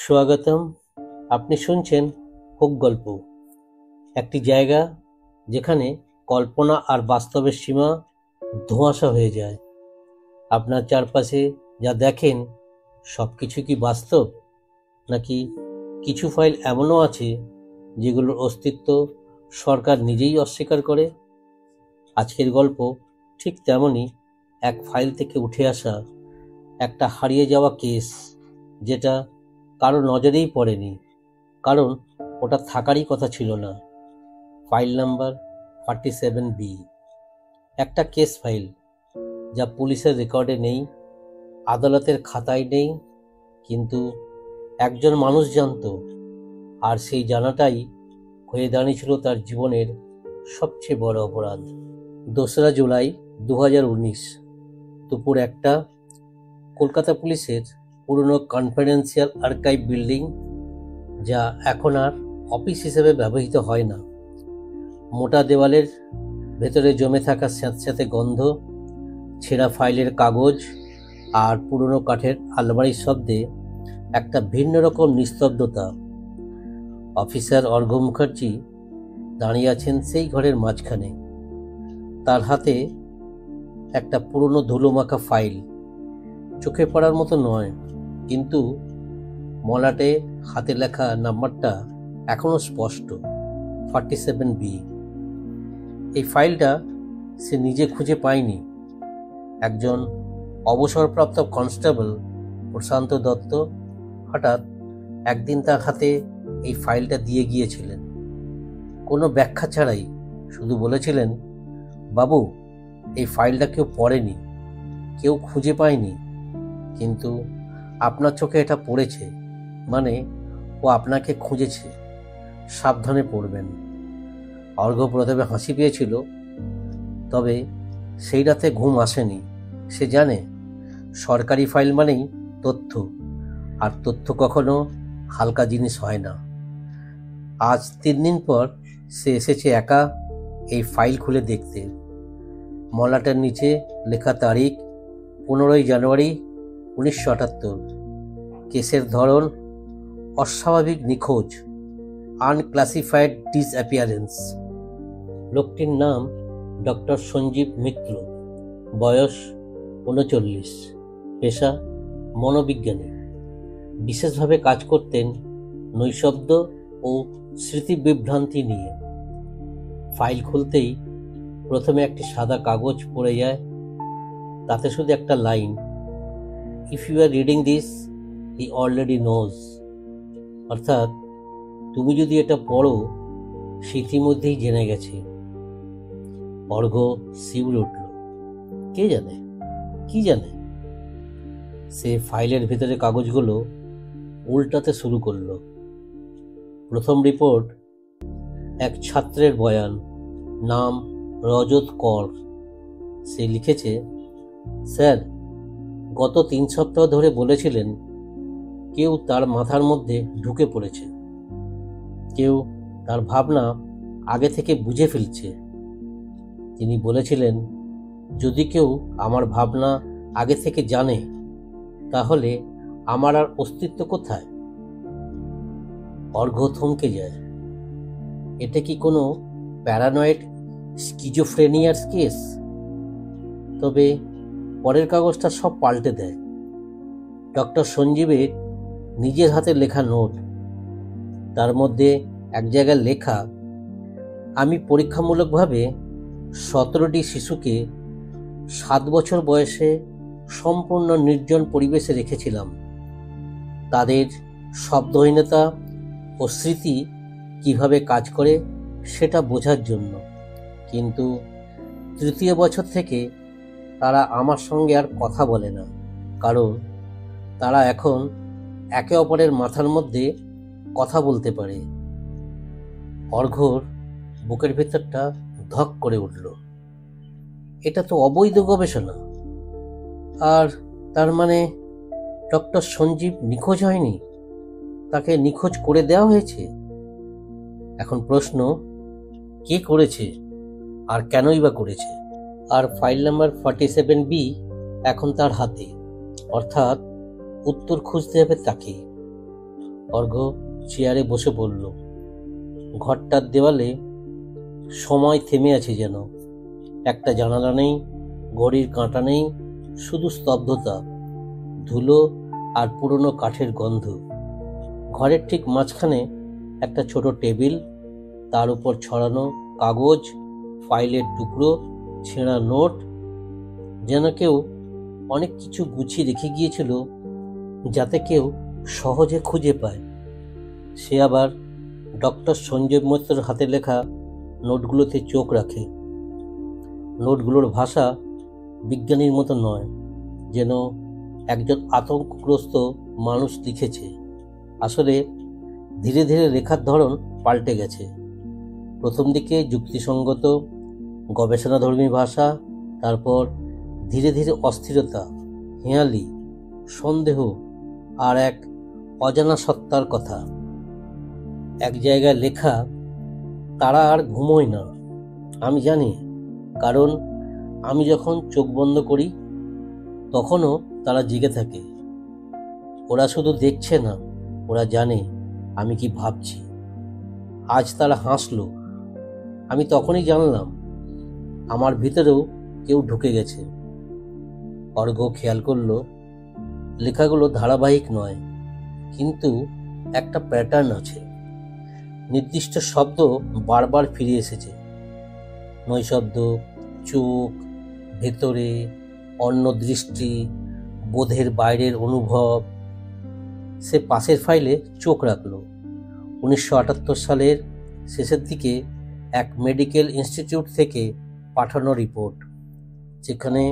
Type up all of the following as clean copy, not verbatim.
স্বাগতম। আপনি শুনছেন হোক গল্প, একটি জায়গা যেখানে কল্পনা আর বাস্তবের সীমা ধোঁয়াশা হয়ে যায়। আপনার চারপাশে যা দেখেন সব কিছু কি বাস্তব, নাকি কিছু ফাইল এমনও আছে যেগুলোর অস্তিত্ব সরকার নিজেই অস্বীকার করে? আজকের গল্প ঠিক তেমনই এক ফাইল থেকে উঠে আসা একটা হারিয়ে যাওয়া কেস, যেটা কারো নজরেই পড়েনি, কারণ ওটা থাকারই কথা ছিল না। ফাইল নাম্বার 47B, একটা কেস ফাইল যা পুলিশের রেকর্ডে নেই, আদালতের খাতায় নেই, কিন্তু একজন মানুষ জানতো, আর সেই জানাটাই হয়ে দাঁড়িয়েছিল তার জীবনের সবচেয়ে বড় অপরাধ। 2রা জুলাই 2019 দুপুর 1টা, কলকাতা পুলিশের পুরনো কনফিডেন্সিয়াল আর্কাইভ বিল্ডিং, যা এখন আর অফিস হিসেবে ব্যবহৃত হয় না। মোটা দেওয়ালের ভেতরে জমে থাকা স্যাঁতস্যাঁতে গন্ধ, ছেঁড়া ফাইলের কাগজ আর পুরনো কাঠের আলমারির শব্দে একটা ভিন্ন রকম নিস্তব্ধতা। অফিসার অর্ঘ্য মুখার্জি দাঁড়িয়ে আছেন সেই ঘরের মাঝখানে, তার হাতে একটা পুরনো ধুলোমাখা ফাইল। চোখে পড়ার মতো নয়, কিন্তু মলাটে হাতে লেখা নাম্বারটা এখনো স্পষ্ট, 47B। এই ফাইলটা সে নিজে খুঁজে পায়নি। একজন অবসরপ্রাপ্ত কনস্টেবল প্রশান্ত দত্ত হঠাৎ একদিন তার হাতে এই ফাইলটা দিয়ে গিয়েছিলেন, কোনো ব্যাখ্যা ছাড়াই। শুধু বলেছিলেন, বাবু, এই ফাইলটা কেউ পড়েনি, কেউ খুঁজে পায়নি, কিন্তু আপনার চোখে এটা পড়েছে, মানে ও আপনাকে খুঁজেছে, সাবধানে পড়বেন। অর্ঘ্য প্রথমে হাসি পেয়েছিল, তবে সেই রাতে ঘুম আসেনি। সে জানে সরকারি ফাইল মানেই তথ্য, আর তথ্য কখনো হালকা জিনিস হয় না। আজ 3 দিন পর সে এসেছে একা এই ফাইল খুলে দেখতে। মলাটের নিচে লেখা তারিখ 15ই জানুয়ারি 1978। কেসের ধরন অস্বাভাবিক নিখোঁজ, আনক্লাসিফাইড ডিসঅ্যাপিয়ারেন্স। লোকটির নাম ডক্টর সঞ্জীব মিত্র, বয়স 39, পেশা মনোবিজ্ঞানী। বিশেষভাবে কাজ করতেন নৈশব্দ ও স্মৃতিবিভ্রান্তি নিয়ে। ফাইল খুলতেই প্রথমে একটি সাদা কাগজ পড়ে যায়, তাতে শুধু একটা line, if you are reading this he already knows. অর্থাৎ, তুমি যদি এটা পড়ো, সে ইতিমধ্যেই জেনে গেছে। অর্ঘ্য শিউরে উঠল। কে জানে, কি জানে? সে ফাইলের ভেতরে কাগজগুলো উল্টাতে শুরু করলো। প্রথম রিপোর্ট এক ছাত্রের বয়ান, নাম রজত কর। সে লিখেছে, স্যার, গত 3 সপ্তাহ ধরে বলেছিলেন কেউ তার মাথার মধ্যে ঢুকে পড়েছে, কেউ তার ভাবনা আগে থেকে বুঝে ফেলছে। তিনি বলেছিলেন, যদি কেউ আমার ভাবনা আগে থেকে জানে, তাহলে আমার আর অস্তিত্ব কোথায়? অর্ঘ্য থমকে যায়। এটা কি কোনো প্যারানয়েড স্কিজোফ্রেনিয়ার কেস? তবে পরের কাগজটা সব পাল্টে দেয়। ডক্টর সঞ্জীবের নিজের হাতে লেখা নোট। তার মধ্যে এক জায়গায় লেখা, আমি পরীক্ষামূলকভাবে 17টি শিশুকে 7 বছর বয়সে সম্পূর্ণ নির্জন পরিবেশে রেখেছিলাম, তাদের শব্দহীনতা ও স্মৃতি কিভাবে কাজ করে সেটা বোঝার জন্য। কিন্তু 3য় বছর থেকে তারা আমার সঙ্গে আর কথা বলে না, কারণ তারা এখন একে অপরের মাথার মধ্যে কথা বলতে পারে। অর্ঘ্যর বুকের ভেতরটা ধক করে উঠল। এটা তো অবৈধ গবেষণা। আর তার মানে ডক্টর সঞ্জীব নিখোঁজ হয়নি, তাকে নিখোঁজ করে দেওয়া হয়েছে। এখন প্রশ্ন, কে করেছে আর কেনই বা করেছে? আর ফাইল নাম্বার 47B এখন তার হাতে, অর্থাৎ উত্তর খুঁজতে হবে তাকে। অর্ঘ্য চেয়ারে বসে পড়ল। ঘরটার দেওয়ালে সময় থেমে আছে যেন। একটা জানালা নেই, ঘড়ির কাঁটা নেই, শুধু স্তব্ধতা, ধুলো আর পুরনো কাঠের গন্ধ। ঘরের ঠিক মাঝখানে একটা ছোট টেবিল, তার উপর ছড়ানো কাগজ, ফাইলের টুকরো, ছেঁড়া নোট, যেন কেউ অনেক কিছু গুছিয়ে রেখে গিয়েছিল যাতে কেউ সহজে খুঁজে পায়। সে আবার ডক্টর সঞ্জয় মৈত্রর হাতে লেখা নোটগুলোতে চোখ রাখে। নোটগুলোর ভাষা বিজ্ঞানীর মতো নয়, যেন একজন আতঙ্কগ্রস্ত মানুষ লিখেছে। আসলে ধীরে ধীরে লেখার ধরন পাল্টে গেছে। প্রথম দিকে যুক্তিসঙ্গত গবেষণাধর্মী ভাষা, তারপর ধীরে ধীরে অস্থিরতা, হেঁয়ালি, সন্দেহ আর এক অজানা সত্তার কথা। এক জায়গায় লেখা, তারা আর ঘুমোয় না, আমি জানি, কারণ আমি যখন চোখ বন্ধ করি তখনও তারা জেগে থাকে। ওরা শুধু দেখছে না, ওরা জানে আমি কি ভাবছি। আজ তারা হাসলো, আমি তখনই জানলাম আমার ভিতরেও কেউ ঢুকে গেছে। অর্ঘ্য খেয়াল করলো লেখাগুলো ধারাবাহিক নয়, কিন্তু একটা প্যাটার্ন আছে। নির্দিষ্ট শব্দ বারবার ফিরে এসেছে। নৈশব্দ, চোখ, ভেতরে, অন্য দৃষ্টি, বোধের বাইরের অনুভব। সে পাশের ফাইলে চোখ রাখল। 1978 সালের শেষের দিকে এক মেডিকেল ইনস্টিটিউট থেকে পাঠানো রিপোর্ট, যেখানে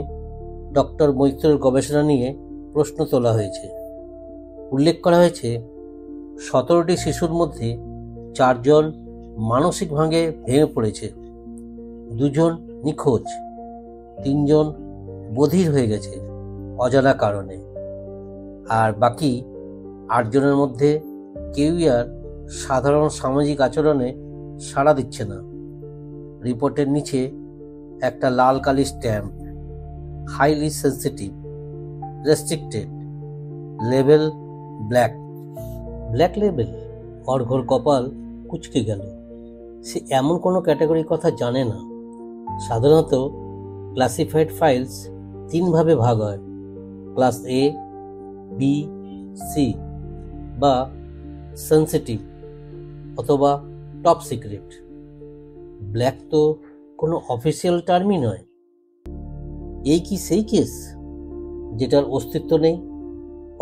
ডক্টর মৈত্রের গবেষণা নিয়ে প্রশ্ন তোলা হয়েছে। উল্লেখ করা হয়েছে 17টি শিশুর মধ্যে 4 জন মানসিকভাবে ভেঙে পড়েছে, 2 জন নিখোঁজ, 3 জন বধির হয়ে গেছে অজানা কারণে, আর বাকি 8 জনের মধ্যে কেউই আর সাধারণ সামাজিক আচরণে সাড়া দিচ্ছে না। রিপোর্টের নিচে একটা লাল কালি stamp, highly sensitive, restricted, level black. Black level. অর্ঘ্যর কপাল কুঁচকে গেল। সে এমন কোনো ক্যাটাগরির কথা জানে না। সাধারণত ক্লাসিফাইড ফাইলস 3 ভাবে ভাগ হয়, ক্লাস এ, বি, সি, বা সেন্সিটিভ অথবা টপ সিক্রেট। ব্ল্যাক তো কোনো অফিসিয়াল টার্মই নয়। এই কি সেই কেস যেটার অস্তিত্ব নেই,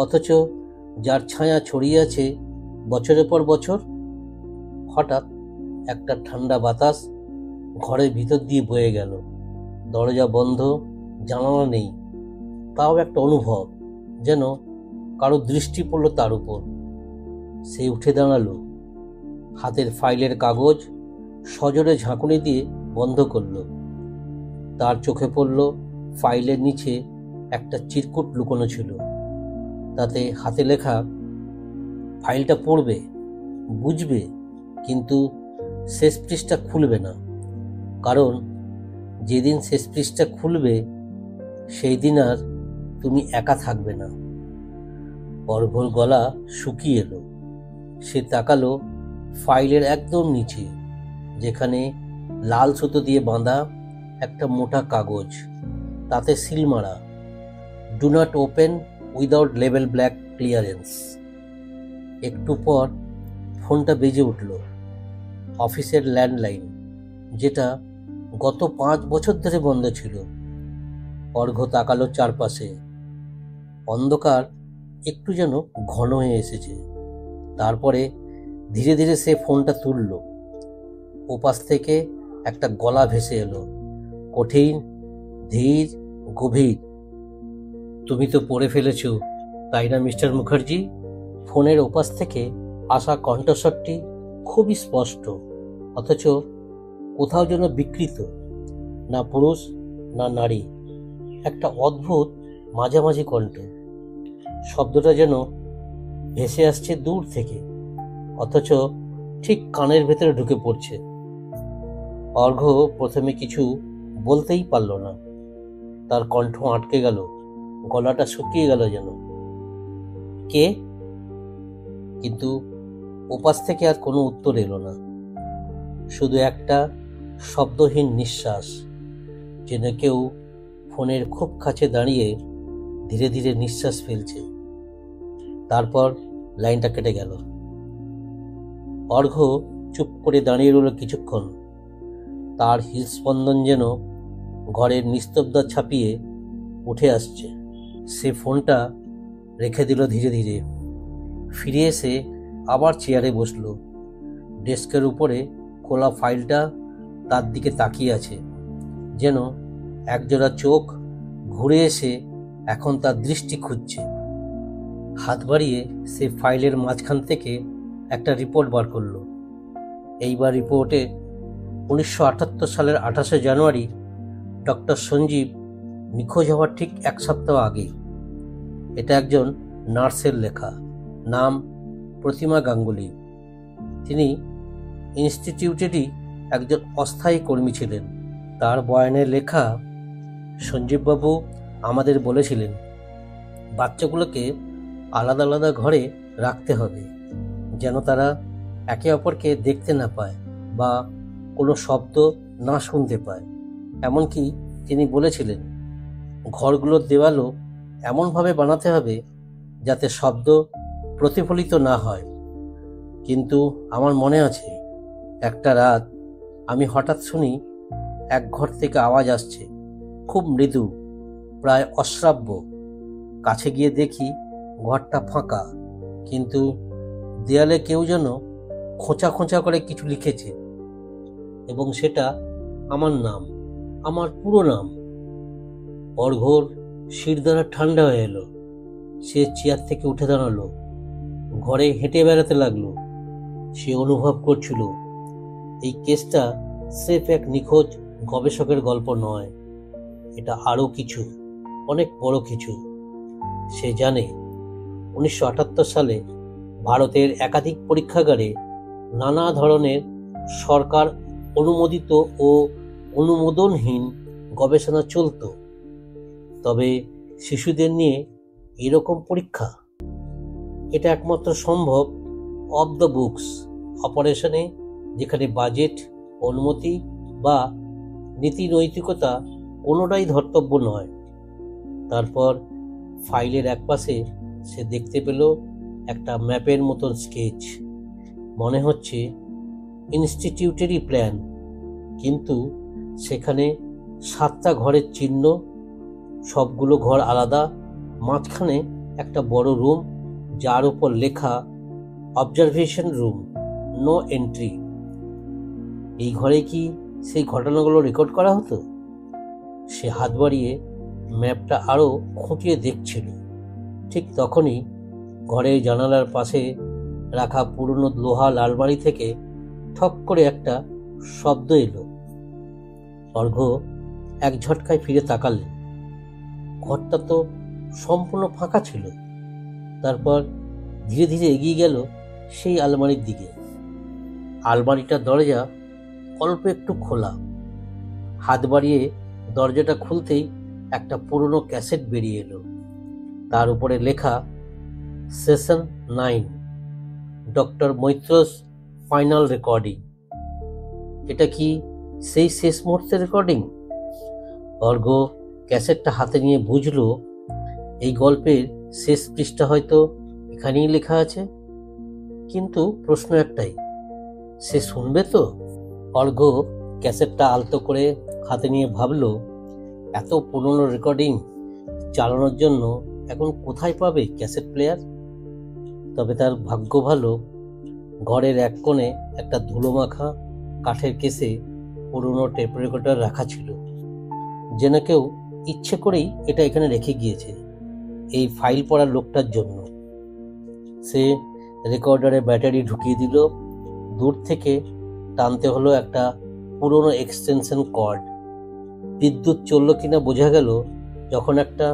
অথচ যার ছায়া ছড়িয়ে আছে বছরের পর বছর? হঠাৎ একটা ঠান্ডা বাতাস ঘরের ভিতর দিয়ে বয়ে গেল। দরজা বন্ধ, জানালা নেই, তাও একটা অনুভব, যেন কারো দৃষ্টি পড়ল তার উপর। সে উঠে দাঁড়ালো, হাতের ফাইলের কাগজ সজোরে ঝাঁকুনি দিয়ে বন্ধ করল। তার চোখে পড়ল ফাইলের নিচে একটা চিরকুট লুকোনো ছিল। তাতে হাতে লেখা, ফাইলটা পড়বে, বুঝবে, কিন্তু শেষ পৃষ্ঠা খুলবে না, কারণ যেদিন শেষ পৃষ্ঠা খুলবে সেই দিন আর তুমি একা থাকবে না। অর্ঘ্যর গলা শুকিয়ে এলো। সে তাকালো ফাইলের একদম নিচে, যেখানে লাল সুতো দিয়ে বাঁধা একটা মোটা কাগজ, তাতে সিল মারা, do not open without level black clearance. একটু পর ফোনটা বেজে উঠল। অফিসের ল্যান্ডলাইন, যেটা গত 5 বছর ধরে বন্ধ ছিল। অর্ঘ্য তাকালো চারপাশে। অন্ধকার একটু যেন ঘন হয়ে এসেছে। তারপরে ধীরে ধীরে সে ফোনটা তুলল। ওপাশ থেকে একটা গলা ভেসে এলো, কঠিন, ধীর, গভীর। তুমি তো পড়ে ফেলেছ, তাই না মিস্টার মুখার্জি? ফোনের ওপাশ থেকে আসা কণ্ঠস্বরটি খুবই স্পষ্ট, অথচ কোথাও যেন বিকৃত। না পুরুষ না নারী, একটা অদ্ভুত মাঝামাঝি কণ্ঠ। শব্দটা যেন ভেসে আসছে দূর থেকে, অথচ ঠিক কানের ভেতরে ঢুকে পড়ছে। অর্ঘ্য প্রথমে কিছু বলতেই পারল না। তার কণ্ঠ আটকে গেল, গলাটা শুকিয়ে গেল যেন। কে? কিন্তু ওপাশ থেকে আর কোনো উত্তর এলো না, শুধু একটা শব্দহীন নিঃশ্বাস, যেন কেউ ফোনের খুব কাছে দাঁড়িয়ে ধীরে ধীরে নিঃশ্বাস ফেলছে। তারপর লাইনটা কেটে গেল। অর্ঘ্য চুপ করে দাঁড়িয়ে রইল কিছুক্ষণ। তার হৃদস্পন্দন যেন ঘরের নিস্তব্ধতা ছাপিয়ে উঠে আসছে। সে ফোনটা রেখে দিল ধীরে ধীরে। ফিরে এসে আবার চেয়ারে বসল। ডেস্কের উপরে খোলা ফাইলটা তার দিকে তাকিয়ে আছে, যেন একজোড়া চোখ ঘুরে এসে এখন তার দৃষ্টি খুঁজছে। হাত বাড়িয়ে সে ফাইলের মাঝখান থেকে একটা রিপোর্ট বার করলো। এইবার রিপোর্টে 1978 সালের 28শে জানুয়ারি ডক্টর সঞ্জীব নিখোঁজ হওয়ার ঠিক 1 সপ্তাহ আগে। এটা একজন নার্সের লেখা। নাম প্রতিমা গাঙ্গুলি। তিনি ইনস্টিটিউটেরই একজন অস্থায়ী কর্মী ছিলেন। তার বয়ানে লেখা, সঞ্জীববাবু আমাদের বলেছিলেন বাচ্চাগুলোকে আলাদা আলাদা ঘরে রাখতে হবে, যেন তারা একে অপরকে দেখতে না পায় বা কোনো শব্দ না শুনতে পায়। এমনকি তিনি বলেছিলেন ঘরগুলোর দেওয়ালও এমনভাবে বানাতে হবে যাতে শব্দ প্রতিফলিত না হয়। কিন্তু আমার মনে আছে একটা রাত আমি হঠাৎ শুনি এক ঘর থেকে আওয়াজ আসছে, খুব মৃদু, প্রায় অশ্রাব্য। কাছে গিয়ে দেখি ঘরটা ফাঁকা, কিন্তু দেয়ালে কেউ যেন খোঁচা খোঁচা করে কিছু লিখেছে, এবং সেটা আমার নাম, আমার পুরো নাম। অর্ঘ্যর শিরদাঁড়া ঠান্ডা হয়ে এলো। সে চেয়ার থেকে উঠে দাঁড়ালো, ঘরে হেঁটে বেড়াতে লাগলো। সে অনুভব করছিল এই কেসটা স্রেফ এক নিখোঁজ গবেষকের গল্প নয়, এটা আরও কিছু, অনেক বড় কিছু। সে জানে 1978 সালে ভারতের একাধিক পরীক্ষাগারে নানা ধরনের সরকার অনুমোদিত ও অনুমোদনহীন গবেষণা চলত। তবে শিশুদের নিয়ে এরকম পরীক্ষা, এটা একমাত্র সম্ভব অফ দ্য বুকস অপারেশনে, যেখানে বাজেট, অনুমতি বা নীতি নৈতিকতা কোনোটাই ধর্তব্য নয়। তারপর ফাইলের একপাশে সে দেখতে পেল একটা ম্যাপের মতন স্কেচ। মনে হচ্ছে ইনস্টিটিউটেরই প্ল্যান, কিন্তু সেখানে 7টা ঘরের চিহ্ন, সবগুলো ঘর আলাদা। মাঝখানে একটা বড় রুম, যার উপর লেখা অবজারভেশন রুম, নো এন্ট্রি। এই ঘরে কি সেই ঘটনাগুলো রেকর্ড করা হতো? সে হাত বাড়িয়ে ম্যাপটা আরও খুঁটিয়ে দেখছিল। ঠিক তখনই ঘরের জানালার পাশে রাখা পুরনো লোহা আলমারি থেকে ঠক করে একটা শব্দ এলো। অর্ঘ্য এক ঝটকায় ফিরে তাকালেন। ঘরটা তো সম্পূর্ণ ফাঁকা ছিল। তারপর ধীরে ধীরে এগিয়ে গেল সেই আলমারির দিকে। আলমারিটার দরজা অল্প একটু খোলা। হাত বাড়িয়ে দরজাটা খুলতেই একটা পুরনো ক্যাসেট বেরিয়ে এলো। তার উপরে লেখা সেশন 9, ডক্টর মৈত্রস ফাইনাল রেকর্ডিং। এটা কি সেই শেষ মুহূর্তের রেকর্ডিং? অর্ঘ্য ক্যাসেটটা হাতে নিয়ে বুঝল এই গল্পের শেষ পৃষ্ঠা হয়তো এখানেই লেখা আছে। কিন্তু প্রশ্ন একটাই, সে শুনবে তো? অর্ঘ্য ক্যাসেটটা আলতো করে হাতে নিয়ে ভাবল, এত পুরনো রেকর্ডিং চালানোর জন্য এখন কোথায় পাবে ক্যাসেট প্লেয়ার? তবে তার ভাগ্য ভালো, ঘরের এক কোণে একটা ধুলোমাখা কাঠের কেসে পুরনো টেপ রেকর্ডার রাখা ছিল। যেন কেউ ইচ্ছে করেই এটা এখানে রেখে গিয়েছে এই ফাইল পড়ার লোকটার জন্য। সে রেকর্ডারে ব্যাটারি ঢুকিয়ে দিল। দূর থেকে টানতে হলো একটা পুরনো এক্সটেনশন কর্ড। বিদ্যুৎ চলল কিনা বোঝা গেল যখন একটা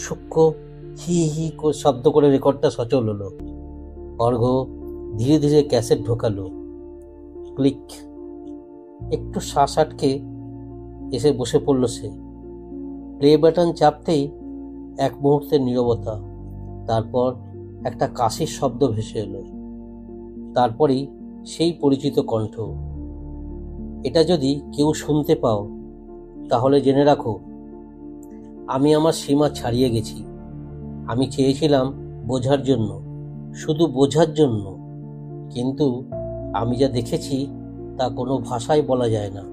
সূক্ষ্ম হি হি শব্দ করে রেকর্ডটা সচল হলো। অর্ঘ্য ধীরে ধীরে ক্যাসেট ঢোকালো। ক্লিক। একটু শ্বাস আটকে এসে বসে পড়ল সে। প্লে বাটন চাপতেই এক মুহূর্তের নীরবতা। তারপর একটা কাশির শব্দ ভেসে এলো। তারপরেই সেই পরিচিত কণ্ঠ। এটা যদি কেউ শুনতে পাও তাহলে জেনে রাখো, আমি আমার সীমা ছাড়িয়ে গেছি। আমি চেয়েছিলাম বোঝার জন্য, শুধু বোঝার জন্য, কিন্তু আমি যা দেখেছি তা কোনো ভাষায় বলা যায় না।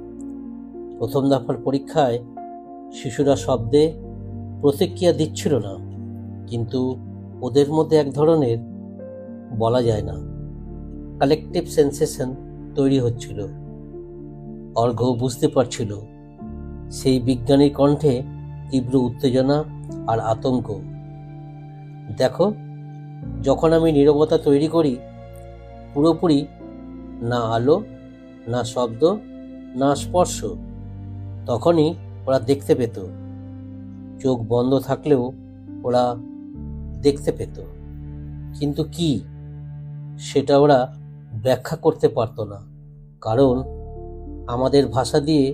প্রথম দফার পরীক্ষায় শিশুরা শব্দে প্রতিক্রিয়া দিচ্ছিল না, কিন্তু ওদের মধ্যে এক ধরনের বলা যায় না কালেকটিভ সেন্সেশন তৈরি হচ্ছিল। অর্ঘ্য বুঝতে পারছিল সেই বিজ্ঞানীর কণ্ঠে তীব্র উত্তেজনা আর আতঙ্ক। দেখো, যখন আমি নীরবতা তৈরি করি, পুরোপুরি, না আলো, না শব্দ, না স্পর্শ, তখনই ওরা দেখতে পেত। চোখ বন্ধ থাকলেও ওরা দেখতে পেত, কিন্তু কি সেটা ওরা ব্যাখ্যা করতে পারত না, কারণ আমাদের ভাষা দিয়ে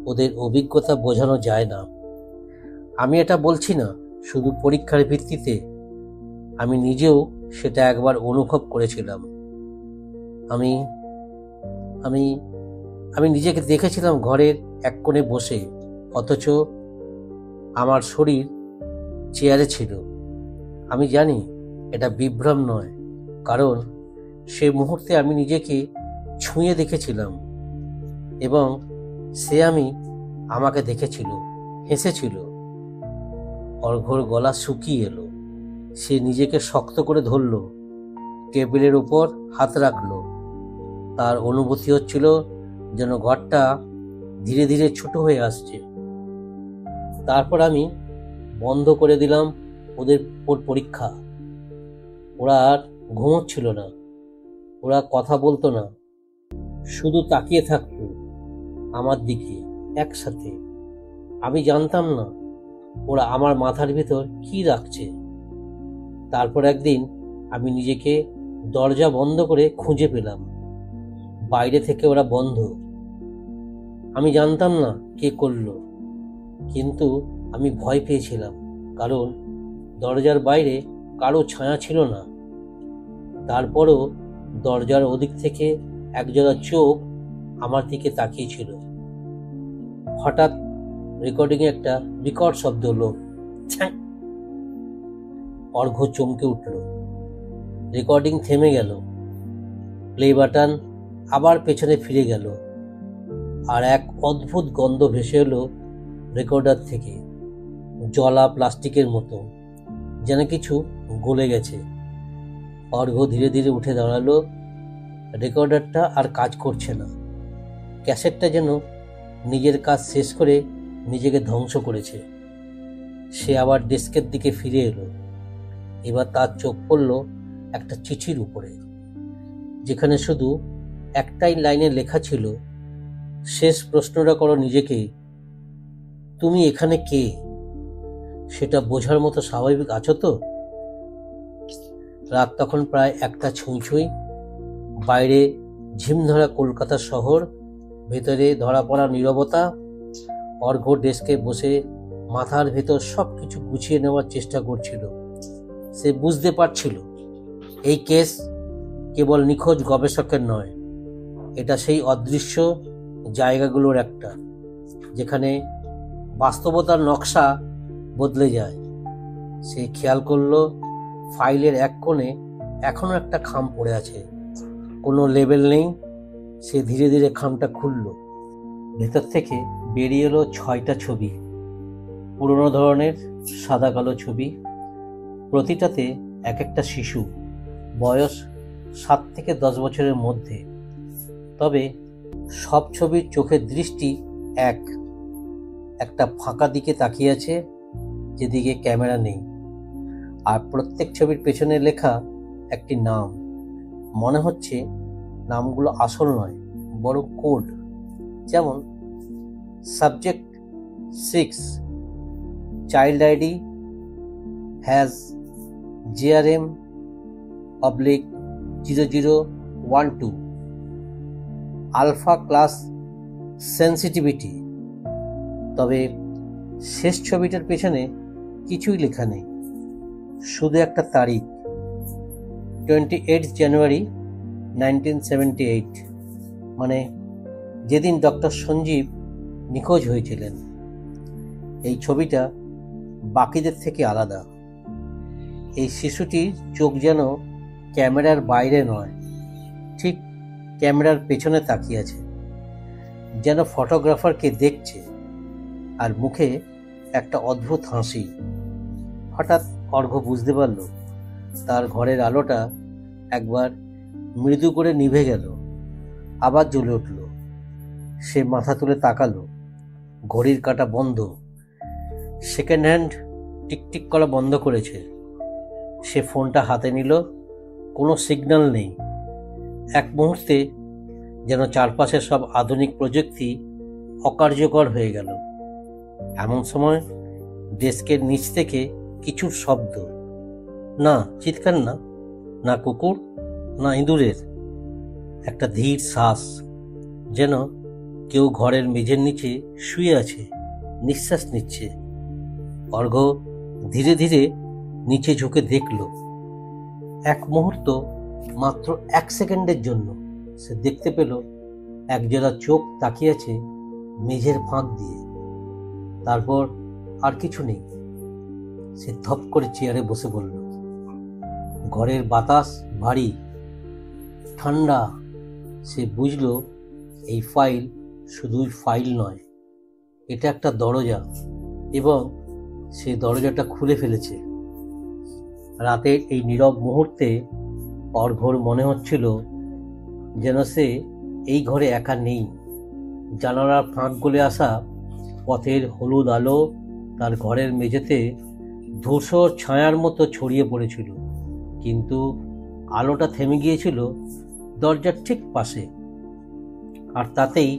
ওদের অভিজ্ঞতা বোঝানো যায় না। আমি এটা বলছি না শুধু পরীক্ষার ভিত্তিতে, আমি নিজেও সেটা একবার অনুভব করেছিলাম। আমি আমি আমি নিজেকে দেখেছিলাম ঘরের এক কোণে বসে, অথচ আমার শরীর চেয়ারে ছিল। আমি জানি এটা বিভ্রম নয়, কারণ সে মুহূর্তে আমি নিজেকে ছুঁয়ে দেখেছিলাম এবং সে আমাকে দেখেছিল, হেসেছিল। অর্ঘ্যর গলা শুকিয়ে এলো। সে নিজেকে শক্ত করে ধরল, টেবিলের উপর হাত রাখল। তার অনুভূতি হচ্ছিল যেন ঘরটা ধীরে ধীরে ছোট হয়ে আসছে। তারপর আমি বন্ধ করে দিলাম ওদের পরীক্ষা। ওরা আর ঘুমোচ্ছিল না, ওরা কথা বলতো না, শুধু তাকিয়ে থাকতো আমার দিকে একসাথে। আমি জানতাম না ওরা আমার মাথার ভিতর কি রাখছে। তারপর একদিন আমি নিজেকে দরজা বন্ধ করে খুঁজে পেলাম। বাইরে থেকে ওরা বন্ধ। আমি জানতাম না কে করলো, কিন্তু আমি ভয় পেয়েছিলাম, কারণ দরজার বাইরে কারো ছায়া ছিল না। তারপরও দরজার ওদিক থেকে একজোড়া চোখ আমার দিকে তাকিয়েছিল। হঠাৎ রেকর্ডিংয়ে একটা রেকর্ড শব্দ হলো। অর্ঘ্য চমকে উঠল। রেকর্ডিং থেমে গেল। প্লে বাটন আবার পেছনে ফিরে গেল, আর এক অদ্ভুত গন্ধ ভেসে এলো রেকর্ডার থেকে, জলা প্লাস্টিকের মতো, যেন কিছু গলে গেছে। অর্ঘ্য ধীরে ধীরে উঠে দাঁড়ালো। রেকর্ডারটা আর কাজ করছে না। ক্যাসেটটা যেন নিজের কাজ শেষ করে নিজেকে ধ্বংস করেছে। সে আবার ডেস্কের দিকে ফিরে এলো। এবার তার চোখ পড়ল একটা চিঠির উপরে, যেখানে শুধু একটাই লাইনে লেখা ছিল, শেষ প্রশ্নটা করো নিজেকে, তুমি এখানে কে? সেটা বোঝার মতো স্বাভাবিক আছো তো? রাত তখন প্রায় 1টা ছুঁই ছুঁই। বাইরে ঝিমধরা কলকাতা শহর, ভেতরে ধরা পড়া নীরবতা। অর্ঘ্য ডেস্কে বসে মাথার ভেতর সবকিছু গুছিয়ে নেওয়ার চেষ্টা করছিল। সে বুঝতে পারছিল এই কেস কেবল নিখোঁজ গবেষকের নয়, এটা সেই অদৃশ্য জায়গাগুলোর একটা, যেখানে বাস্তবতার নকশা বদলে যায়। সে খেয়াল করল ফাইলের এক কোণে এখনো একটা খাম পড়ে আছে, কোনো লেবেল নেই। সে ধীরে ধীরে খামটা খুলল। ভেতর থেকে বেরিয়ে এলো 6টা ছবি, পুরনো ধরনের সাদা কালো ছবি। প্রতিটাতে এক একটা শিশু, বয়স 7 থেকে 10 বছরের মধ্যে। তবে সব ছবির চোখের দৃষ্টি একটা ফাঁকা দিকে তাকিয়ে আছে, যেদিকে ক্যামেরা নেই। আর প্রত্যেক ছবির পেছনে লেখা একটি নাম। মনে হচ্ছে নামগুলো আসল নয়, বরং কোড। যেমন subject 6, child ID has JRM/0012, alpha class sensitivity. তবে শেষ ছবিটার পেছনে কিছুই লেখা নেই, শুধু একটা তারিখ, 28 জানুয়ারি 1978, মানে যেদিন ডক্টর সঞ্জীব নিখোঁজ হয়েছিলেন। এই ছবিটা বাকিদের থেকে আলাদা। এই শিশুটির চোখ যেন ক্যামেরার বাইরে নয়, ঠিক ক্যামেরার পেছনে তাকিয়ে আছে, যেন ফটোগ্রাফারকে দেখছে, আর মুখে একটা অদ্ভুত হাসি। হঠাৎ অর্ঘ্য বুঝতে পারল তার ঘরের আলোটা একবার মৃদু করে নিভে গেল, আবার জ্বলে উঠল। সে মাথা তুলে তাকালো, ঘড়ির কাঁটা বন্ধ, সেকেন্ড হ্যান্ড টিকটিক করা বন্ধ করেছে। সে ফোনটা হাতে নিল, কোনো সিগন্যাল নেই। এক মুহূর্তে যেন চারপাশের সব আধুনিক প্রযুক্তি অকার্যকর হয়ে গেল। এমন সময় ডেস্কের নিচ থেকে কিছুর শব্দ, না চিৎকার, না কুকুর, না ইঁদুরের, একটা ধীর শ্বাস, যেন কেউ ঘরের মেঝের নিচে শুয়ে আছে, নিঃশ্বাস নিচ্ছে। অর্ঘ্য ধীরে ধীরে নিচে ঝুঁকে দেখল। এক মুহূর্ত, মাত্র 1 সেকেন্ডের জন্য সে দেখতে পেল একজোড়া চোখ তাকিয়ে আছে মেঝের ফাঁক দিয়ে। তারপর আর কিছু নেই। সে ধপ করে চেয়ারে বসে পড়ল। ঘরের বাতাস ভারী, ঠান্ডা। সে বুঝল এই ফাইল শুধুই ফাইল নয়, এটা একটা দরজা, এবং সে দরজাটা খুলে ফেলেছে। রাতের এই নীরব মুহূর্তে অর্ঘ্যর মনে হচ্ছিল যেন সে এই ঘরে একা নেই। জানালার ফাঁক গলে আসা পথের হলুদ আলো তার ঘরের মেঝেতে ধূসর ছায়ার মতো ছড়িয়ে পড়েছিল, কিন্তু আলোটা থেমে গিয়েছিল দরজার ঠিক পাশে, আর তাতেই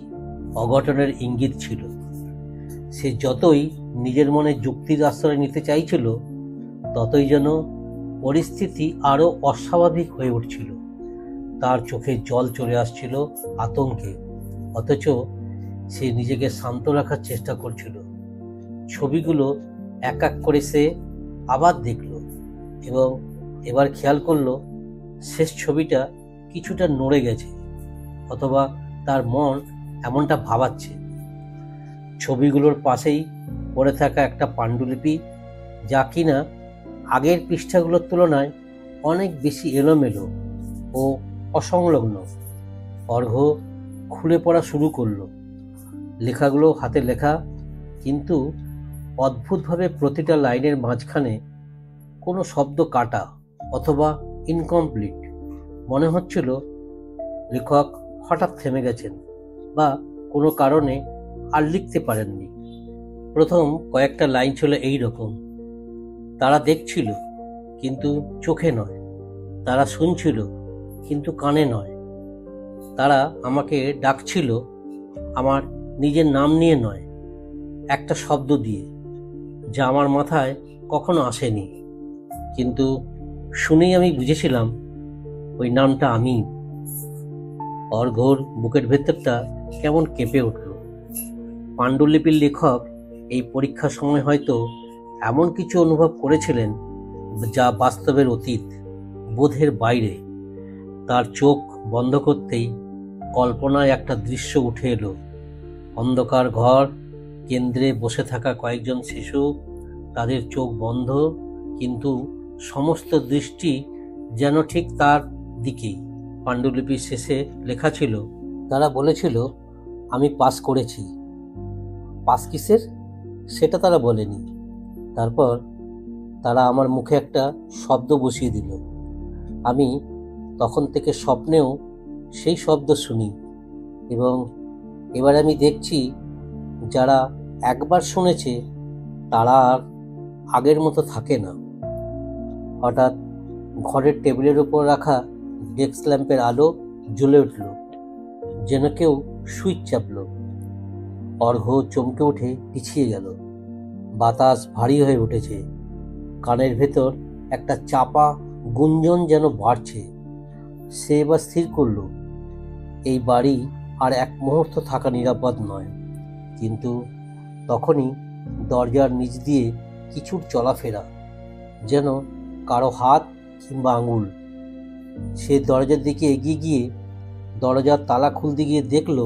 অঘটনের ইঙ্গিত ছিল। সে যতই নিজের মনে যুক্তির আশ্রয় নিতে চাইছিল, ততই যেন পরিস্থিতি আরো অস্বাভাবিক হয়ে উঠছিল। তার চোখে জল চলে আসছিল আতঙ্কে, অথচ সে নিজেকে শান্ত রাখার চেষ্টা করছিল। ছবিগুলো এক এক করে সে আবার দেখল, এবং এবার খেয়াল করলো শেষ ছবিটা কিছুটা নড়ে গেছে, অথবা তার মন এমনটা ভাবাচ্ছে। ছবিগুলোর পাশেই পড়ে থাকা একটা পাণ্ডুলিপি, যা কিনা আগের পৃষ্ঠাগুলোর তুলনায় অনেক বেশি এলোমেলো ও অসংলগ্ন। অর্ঘ্য খুলে পড়া শুরু করলো। লেখাগুলো হাতে লেখা, কিন্তু অদ্ভুতভাবে প্রতিটা লাইনের মাঝখানে কোনো শব্দ কাটা অথবা ইনকমপ্লিট। মনে হচ্ছিল লেখক হঠাৎ থেমে গেছেন, বা কোনো কারণে আর লিখতে পারেননি। প্রথম কয়েকটা লাইন ছিল এই রকম: তারা দেখছিল কিন্তু চোখে নয়, তারা শুনছিল কিন্তু কানে নয়, তারা আমাকে ডাকছিল আমার নিজের নাম নিয়ে নয়, একটা শব্দ দিয়ে যা আমার মাথায় কখনো আসেনি, কিন্তু শুনেই আমি বুঝেছিলাম ওই নামটা আমি। অর্ঘ্যর বুকের ভেতরটা কেমন কেঁপে উঠল। পাণ্ডুলিপির লেখক এই পরীক্ষার সময় হয়তো এমন কিছু অনুভব করেছিলেন যা বাস্তবের অতীত, বোধের বাইরে। তার চোখ বন্ধ করতেই কল্পনায় একটা দৃশ্য উঠে এলো। অন্ধকার ঘর, কেন্দ্রে বসে থাকা কয়েকজন শিশু, তাদের চোখ বন্ধ, কিন্তু সমস্ত দৃষ্টি যেন ঠিক তার দিকেই। পাণ্ডুলিপির শেষে লেখা ছিল, তারা বলেছিল আমি পাস করেছি। পাস কিসের সেটা তারা বলেনি। তারপর তারা আমার মুখে একটা শব্দ বসিয়ে দিল। আমি তখন থেকে স্বপ্নেও সেই শব্দ শুনি, এবং এবার আমি দেখছি যারা একবার শুনেছে তারা আর আগের মতো থাকে না। হঠাৎ ঘরের টেবিলের উপর রাখা ডেস্ক ল্যাম্পের আলো জ্বলে উঠল, যেন কেউ সুইচ চাপল। অর্ঘ্য চমকে উঠে পিছিয়ে গেল। বাতাস ভারী হয়ে উঠেছে, কানের ভেতর একটা চাপা গুঞ্জন যেন বাড়ছে। সে এবার স্থির করল এই বাড়ি আর এক মুহূর্ত থাকা নিরাপদ নয়। কিন্তু তখনই দরজার নিচ দিয়ে কিছুর চলাফেরা, যেন কারো হাত কিংবা আঙুল। সে দরজার দিকে এগিয়ে গিয়ে দরজার তালা খুলতে গিয়ে দেখল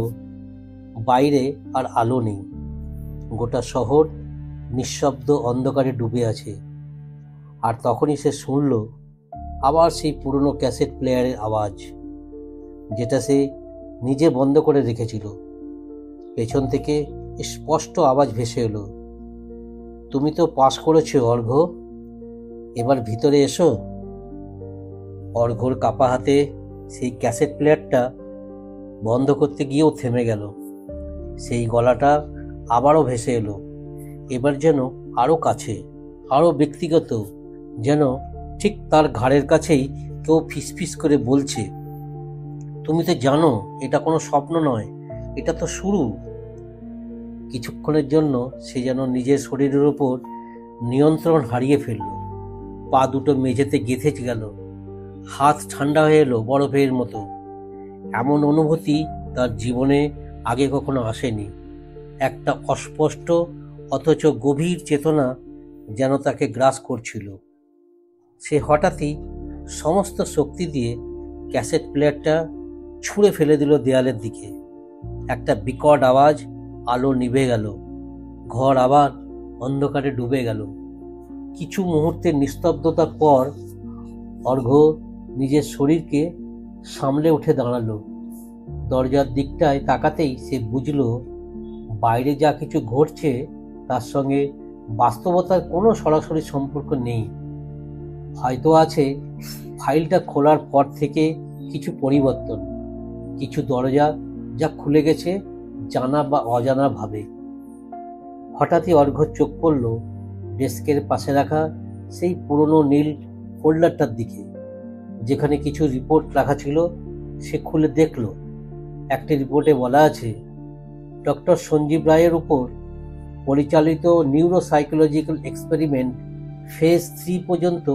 বাইরে আর আলো নেই। গোটা শহর নিঃশব্দ অন্ধকারে ডুবে আছে। আর তখনই সে শুনল আবার সেই পুরনো ক্যাসেট প্লেয়ারের আওয়াজ, যেটা সে নিজে বন্ধ করে রেখেছিল। পেছন থেকে স্পষ্ট আওয়াজ ভেসে এলো, তুমি তো পাস করেছো অর্ঘ্য, এবার ভিতরে এসো। অর্ঘ্যর কাপা হাতে সেই ক্যাসেট প্লেয়ারটা বন্ধ করতে গিয়েও থেমে গেল। সেই গলাটা আবারও ভেসে এলো, এবার যেন আরো কাছে, আরো ব্যক্তিগত, যেন ঠিক তার ঘাড়ের কাছেই কেউ ফিসফিস করে বলছে, তুমি তো জানো এটা কোনো স্বপ্ন নয়, এটা তো শুরু। কিছুক্ষণের জন্য সে যেন নিজের শরীরের উপর নিয়ন্ত্রণ হারিয়ে ফেলল। পা দুটো মেঝেতে গেঁথে গেল, হাত ঠান্ডা হয়ে এলো বরফের মতো। এমন অনুভূতি তার জীবনে আগে কখনো আসেনি। একটা অস্পষ্ট অথচ গভীর চেতনা যেন তাকে গ্রাস করছিল। সে হঠাৎই সমস্ত শক্তি দিয়ে ক্যাসেট প্লেয়ারটা ছুঁড়ে ফেলে দিল দেয়ালের দিকে। একটা বিকট আওয়াজ, আলো নিভে গেল, ঘর আবার অন্ধকারে ডুবে গেল। কিছু মুহূর্তের নিস্তব্ধতার পর অর্ঘ্য নিজের শরীরকে সামলে উঠে দাঁড়ালো। দরজার দিকটায় তাকাতেই সে বুঝল বাইরে যা কিছু ঘটছে তার সঙ্গে বাস্তবতার কোনো সরাসরি সম্পর্ক নেই। হয়তো আছে ফাইলটা খোলার পর থেকে কিছু পরিবর্তন, কিছু দরজা যা খুলে গেছে জানা বা অজানা ভাবে। হঠাৎই অর্ঘ্যর চোখ পড়ল ডেস্কের পাশে রাখা সেই পুরনো নীল ফোল্ডারটার দিকে, যেখানে কিছু রিপোর্ট রাখা ছিল। সে খুলে দেখল একটি রিপোর্টে বলা আছে, ডক্টর সঞ্জীব রায়ের উপর পরিচালিত নিউরোসাইকোলজিক্যাল এক্সপেরিমেন্ট ফেজ 3 পর্যন্ত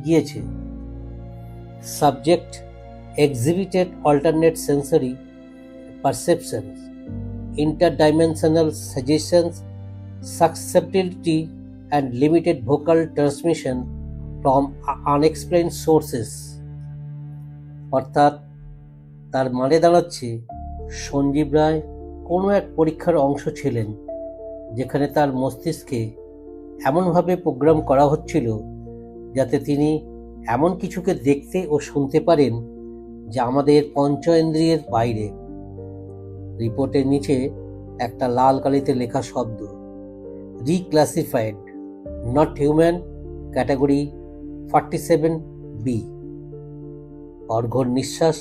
গিয়েছে। Subject exhibited alternate sensory perceptions, interdimensional suggestions, susceptibility and limited vocal transmission from unexplained sources. অর্থাৎ তার মানে দাঁড়াচ্ছে সঞ্জীব রায় কোনো এক পরীক্ষার অংশ ছিলেন, যেখানে তার মস্তিষ্কে এমনভাবে প্রোগ্রাম করা হচ্ছিল যাতে তিনি এমন কিছুকে দেখতে ও শুনতে পারেন যা আমাদের পঞ্চেন্দ্রিয়ের বাইরে। রিপোর্টের নিচে একটা লাল কালিতে লেখা শব্দ, রিক্লাসিফাইড, নট হিউম্যান, ক্যাটাগরি 47B। অর্ঘ্যর নিঃশ্বাস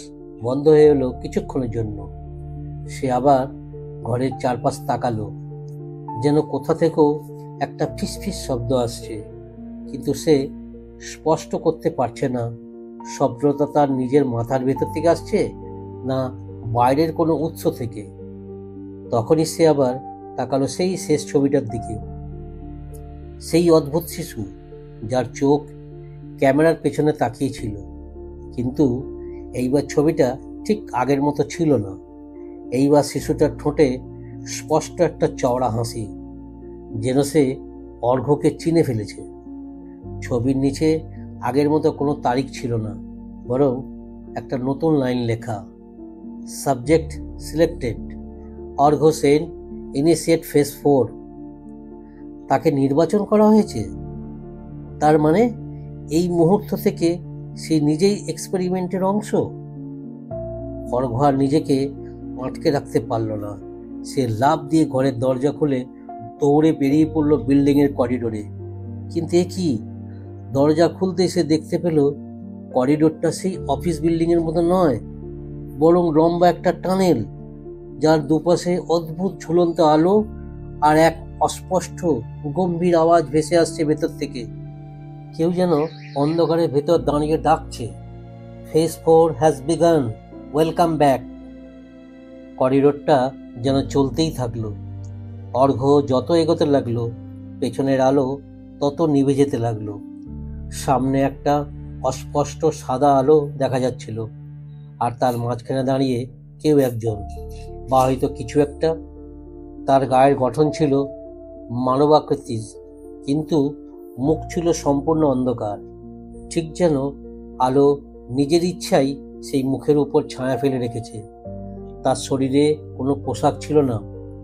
বন্ধ হয়ে এলো কিছুক্ষণের জন্য। সে আবার ঘরের চারপাশ তাকালো, যেন কোথা থেকেও একটা ফিসফিস শব্দ আসছে, কিন্তু সে স্পষ্ট করতে পারছে না শব্দটা তার নিজের মাথার ভেতর থেকে আসছে না বাইরের কোনো উৎস থেকে। তখনই সে আবার তাকালো সেই শেষ ছবিটার দিকে, সেই অদ্ভুত শিশু যার চোখ ক্যামেরার পেছনে তাকিয়েছিল। কিন্তু এইবার ছবিটা ঠিক আগের মতো ছিল না। এইবার শিশুটার ঠোঁটে স্পষ্ট একটা চওড়া হাসি, যেন সে অর্ঘ্যকে চিনে ফেলেছে। ছবির নিচে আগের মতো কোনো তারিখ ছিল না, বরং একটা নতুন লাইন লেখা, সাবজেক্ট সিলেক্টেড, অর্ঘ্য সেন, ইনিশিয়েট ফেজ 4। তাকে নির্বাচন করা হয়েছে। তার মানে এই মুহূর্ত থেকে সে নিজেই এক্সপেরিমেন্টের অংশ। অর্ঘ্য আর নিজেকে আটকে রাখতে পারল না। সে লাফ দিয়ে ঘরের দরজা খুলে দৌড়ে বেরিয়ে পড়ল বিল্ডিংয়ের করিডোরে। কিন্তু এ কি, দরজা খুলতে সে দেখতে পেল করিডোরটা সেই অফিস বিল্ডিংয়ের মতো নয়, বরং লম্বা একটা টানেল, যার দুপাশে অদ্ভুত ঝুলন্ত আলো আর এক অস্পষ্ট গম্ভীর আওয়াজ ভেসে আসছে ভেতর থেকে। কেউ যেন অন্ধকারের ভেতর দাঁড়িয়ে ডাকছে, phase 4 has begun, welcome back. করিডোরটা যেন চলতেই থাকলো। অর্ঘ্য যত এগোতে লাগলো পেছনের আলো তত নিভে যেতে লাগলো। সামনে একটা অস্পষ্ট সাদা আলো দেখা যাচ্ছিল, আর তার মাঝখানে দাঁড়িয়ে কেউ একজন, বা হয়তো কিছু একটা। তার গায়ের গঠন ছিল মানবাকৃতির, কিন্তু মুখ ছিল সম্পূর্ণ অন্ধকার, ঠিক যেন আলো নিজের ইচ্ছাই সেই মুখের উপর ছায়া ফেলে রেখেছে। তার শরীরে কোনো পোশাক ছিল না,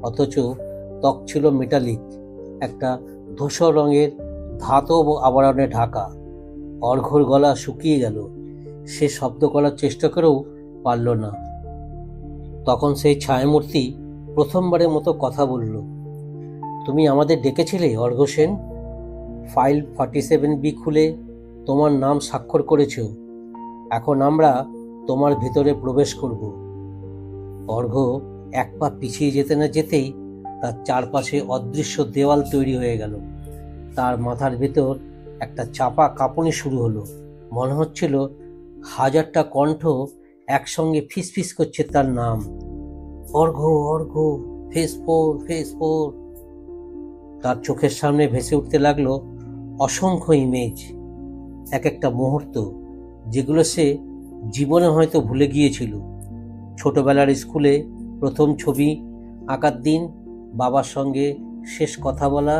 অথচ ত্বক ছিল মেটালিক, একটা ধূসর রঙের ধাতব আবরণে ঢাকা। অর্ঘ্যর গলা শুকিয়ে গেল। সে শব্দ করার চেষ্টা করেও পারল না। তখন সেই ছায়ামূর্তি প্রথমবারের মতো কথা বলল। তুমি আমাদের ডেকেছিলে অর্ঘ্য সেন। ফাইল 47B খুলে তোমার নাম স্বাক্ষর করেছ। এখন আমরা তোমার ভিতরে প্রবেশ করব। অর্ঘ্য এক পা পিছিয়ে যেতে না যেতেই তার চারপাশে অদৃশ্য দেওয়াল তৈরি হয়ে গেল। তার মাথার ভেতর একটা চাপা কাঁপুনি শুরু হলো। মনে হচ্ছিল হাজারটা কণ্ঠ একসঙ্গে ফিসফিস করছে তার নাম। অর্ঘ্য, অর্ঘ্য, ফেস 4, ফেস 4। তার চোখের সামনে ভেসে উঠতে লাগলো অসংখ্য ইমেজ, এক একটা মুহূর্ত যেগুলো সে জীবনে হয়তো ভুলে গিয়েছিল। ছোটবেলার স্কুলে প্রথম ছবি আঁকার দিন, বাবার সঙ্গে শেষ কথা বলা,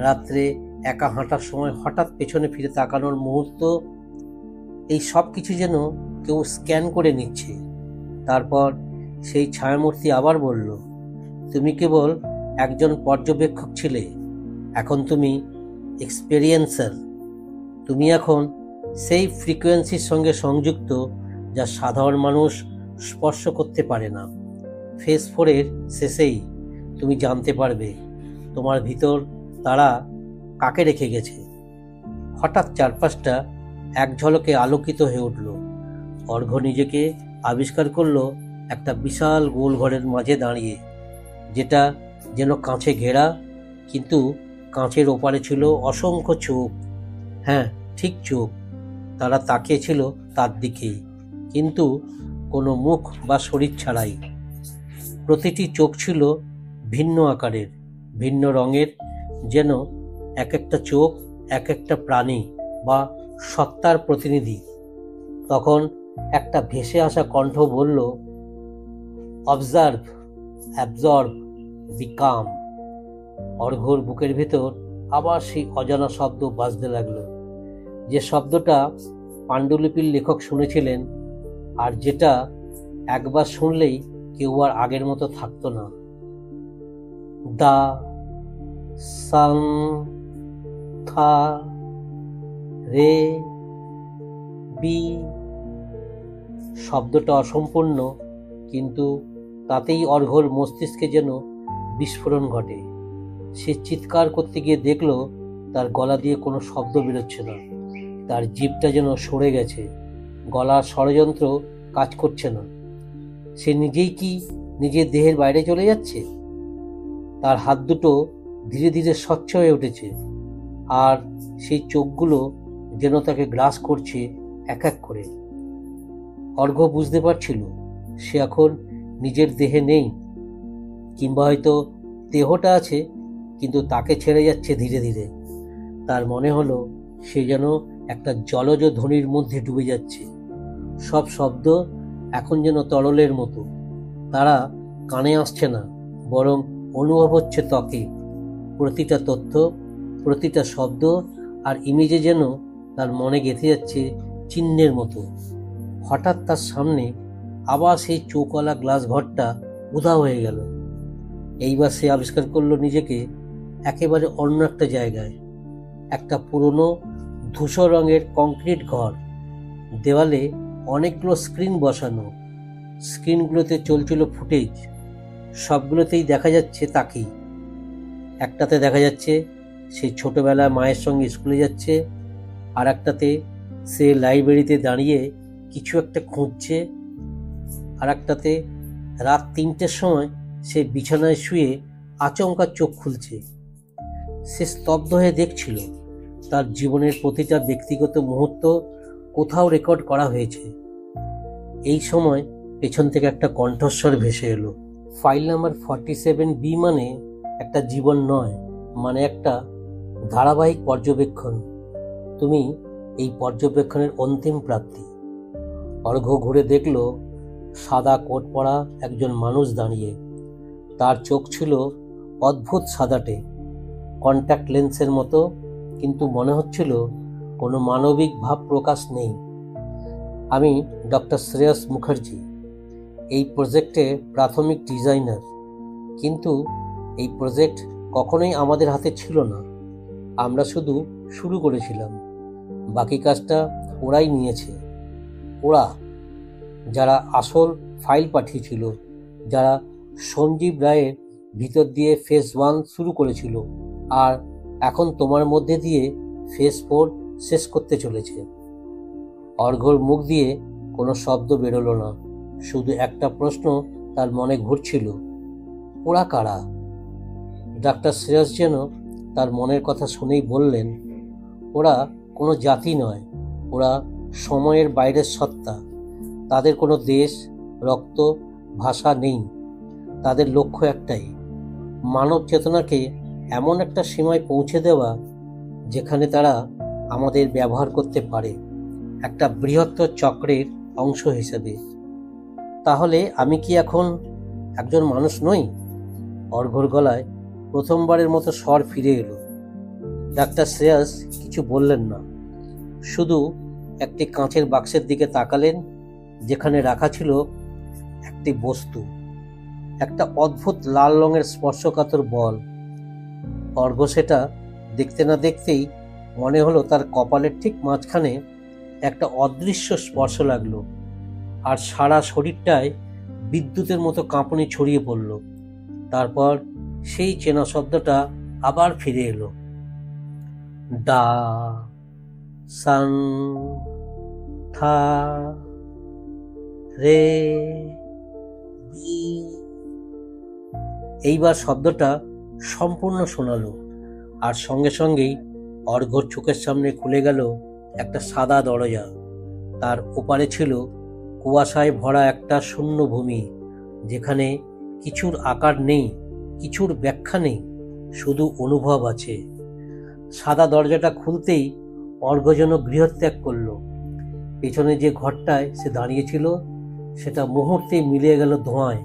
রাত্রে একা হাঁটার সময় হঠাৎ পেছনে ফিরে তাকানোর মুহূর্ত, এই সব কিছু যেন কেউ স্ক্যান করে নিচ্ছে। তারপর সেই ছায়ামূর্তি আবার বলল, তুমি কেবল একজন পর্যবেক্ষক ছিলে, এখন তুমি এক্সপেরিয়েন্সার। তুমি এখন সেই ফ্রিকোয়েন্সির সঙ্গে সংযুক্ত যা সাধারণ মানুষ স্পর্শ করতে পারে না। ফেজ 4-এর শেষেই তুমি জানতে পারবে তোমার ভিতর তারা কাকে রেখে গেছে। হঠাৎ চারপাশটা এক ঝলকে আলোকিত হয়ে উঠল। অর্ঘ্য নিজেকে আবিষ্কার করলো একটা বিশাল গোল ঘরের মাঝে দাঁড়িয়ে, যেটা যেন কাঁচে ঘেরা, কিন্তু কাঁচের ওপারে ছিল অসংখ্য চোখ। হ্যাঁ, ঠিক চোখ। তারা তাকিয়েছিল তার দিকেই, কিন্তু কোনো মুখ বা শরীর ছাড়াই। প্রতিটি চোখ ছিল ভিন্ন আকারের, ভিন্ন রঙের, যেন এক একটা চোখ এক একটা প্রাণী বা সত্তার প্রতিনিধি। তখন একটা ভেসে আসা কণ্ঠ বলল, অবজার্ভ, অ্যাবজর্ব, বিকাম। অর্ঘ্যর বুকের ভেতর আবার সেই অজানা শব্দ বাজতে লাগলো, যে শব্দটা পাণ্ডুলিপির লেখক শুনেছিলেন, আর যেটা একবার শুনলেই কেউ আর আগের মতো থাকতো না। দা সাং থা রে বি। শব্দটা অসম্পূর্ণ, কিন্তু তাতেই অর্ঘ্যর মস্তিষ্কে যেন বিস্ফোরণ ঘটে। সে চিৎকার করতে গিয়ে দেখল তার গলা দিয়ে কোনো শব্দ বেরোচ্ছে না। তার জিভটা যেন সরে গেছে, গলার ষড়যন্ত্র কাজ করছে না। সে নিজেই কি নিজের দেহের বাইরে চলে যাচ্ছে? তার হাত দুটো ধীরে ধীরে স্বচ্ছ হয়ে উঠেছে, আর সেই চোখগুলো যেন তাকে গ্রাস করছে এক এক করে। অর্ঘ্য বুঝতে পারছিল সে এখন নিজের দেহে নেই, কিংবা হয়তো দেহটা আছে কিন্তু তাকে ছেড়ে যাচ্ছে ধীরে ধীরে। তার মনে হলো সে যেন একটা জলজ ধ্বনির মধ্যে ডুবে যাচ্ছে। সব শব্দ এখন যেন তরলের মতো, তারা কানে আসছে না, বরং অনুভব হচ্ছে ত্বকে। প্রতিটা তথ্য, প্রতিটা শব্দ আর ইমেজে যেন তার মনে গেঁথে যাচ্ছে চিহ্নের মতো। হঠাৎ তার সামনে আবার সেই চৌকলা গ্লাস ঘরটা উধাও হয়ে গেল। এইবার সে আবিষ্কার করলো নিজেকে একেবারে অন্য একটা জায়গায়, একটা পুরনো ধূসর রঙের কংক্রিট ঘর। দেওয়ালে অনেকগুলো স্ক্রিন বসানো, স্ক্রিনগুলোতে চলছিল ফুটেজ। সবগুলোতেই দেখা যাচ্ছে তাকেই। একটাতে দেখা যাচ্ছে সে ছোটবেলায় মায়ের সঙ্গে স্কুলে যাচ্ছে, আর একটাতে সে লাইব্রেরিতে দাঁড়িয়ে কিছু একটা খুঁজছে, আর একটাতে রাত 3টের সময় সে বিছানায় শুয়ে আচমকা চোখ খুলছে। সে স্তব্ধ হয়ে দেখছিল তার জীবনের প্রতিটা ব্যক্তিগত মুহূর্ত কোথাও রেকর্ড করা হয়েছে। এই সময় পেছন থেকে একটা কণ্ঠস্বর ভেসে এলো, ফাইল নাম্বার 47B মানে একটা জীবন নয়, মানে একটা ধারাবাহিক পর্যবেক্ষণ। তুমি এই পর্যবেক্ষণের অন্তিম প্রাপ্তি। অর্ঘ্য ঘুরে দেখল সাদা কোট পরা একজন মানুষ দাঁড়িয়ে। তার চোখ ছিল অদ্ভুত সাদাটে, কন্ট্যাক্ট লেন্সের মতো, কিন্তু মনে হচ্ছিল কোনো মানবিক ভাব প্রকাশ নেই। আমি ডক্টর শ্রেয়স মুখার্জি, এই প্রজেক্টের প্রাথমিক ডিজাইনার। কিন্তু এই প্রজেক্ট কখনোই আমাদের হাতে ছিল না। আমরা শুধু শুরু করেছিলাম, বাকি কাজটা ওরাই নিয়েছে। ওরা, যারা আসল ফাইল পাঠিয়েছিল, যারা সঞ্জীব রায়ের ভিতর দিয়ে ফেজ 1 শুরু করেছিল, আর এখন তোমার মধ্যে দিয়ে ফেজ 4 শেষ করতে চলেছে। অর্ঘ্যর মুখ দিয়ে কোনো শব্দ বেরোলো না, শুধু একটা প্রশ্ন তার মনে ঘুরছিল, ওরা কারা? ডাক্তার শ্রেয়স যেন তার মনের কথা শুনেই বললেন, ওরা কোনো জাতি নয়, ওরা সময়ের বাইরের সত্তা। তাদের কোনো দেশ, রক্ত, ভাষা নেই। তাদের লক্ষ্য একটাই, মানব চেতনাকে এমন একটা সীমায় পৌঁছে দেওয়া যেখানে তারা আমাদের ব্যবহার করতে পারে, একটা বৃহত্তর চক্রের অংশ হিসেবে। তাহলে আমি কি এখন একজন মানুষ নই? অর্ঘ্যর গলায় প্রথমবারের মতো স্বর ফিরে এলো। ডাক্তার শ্রেয়স কিছু বললেন না, শুধু একটি কাঁচের বাক্সের দিকে তাকালেন, যেখানে রাখা ছিল একটি বস্তু, একটা অদ্ভুত লাল রঙের স্পর্শকাতর বল। অর্ঘ্য সেটা দেখতে না দেখতেই মনে হলো তার কপালের ঠিক মাঝখানে একটা অদৃশ্য স্পর্শ লাগলো, আর সারা শরীরটায় বিদ্যুতের মতো কাঁপুনি ছড়িয়ে পড়ল। তারপর সেই চেনা শব্দটা আবার ফিরে এলো, ডা সান থা রে বি। এইবার শব্দটা সম্পূর্ণ শোনালো, আর সঙ্গে সঙ্গেই অর্ঘ্যর চোখের সামনে খুলে গেল একটা সাদা দরজা। তার ওপারে ছিল কুয়াশায় ভরা একটা শূন্য ভূমি, যেখানে কিছুর আকার নেই, কিছুর ব্যাখ্যা নেই, শুধু অনুভব আছে। সাদা দরজাটা খুলতেই অর্ঘ্য যেন গৃহত্যাগ করলো। পেছনে যে ঘরটায় সে দাঁড়িয়েছিল সেটা মুহূর্তেই মিলিয়ে গেল ধোঁয়ায়।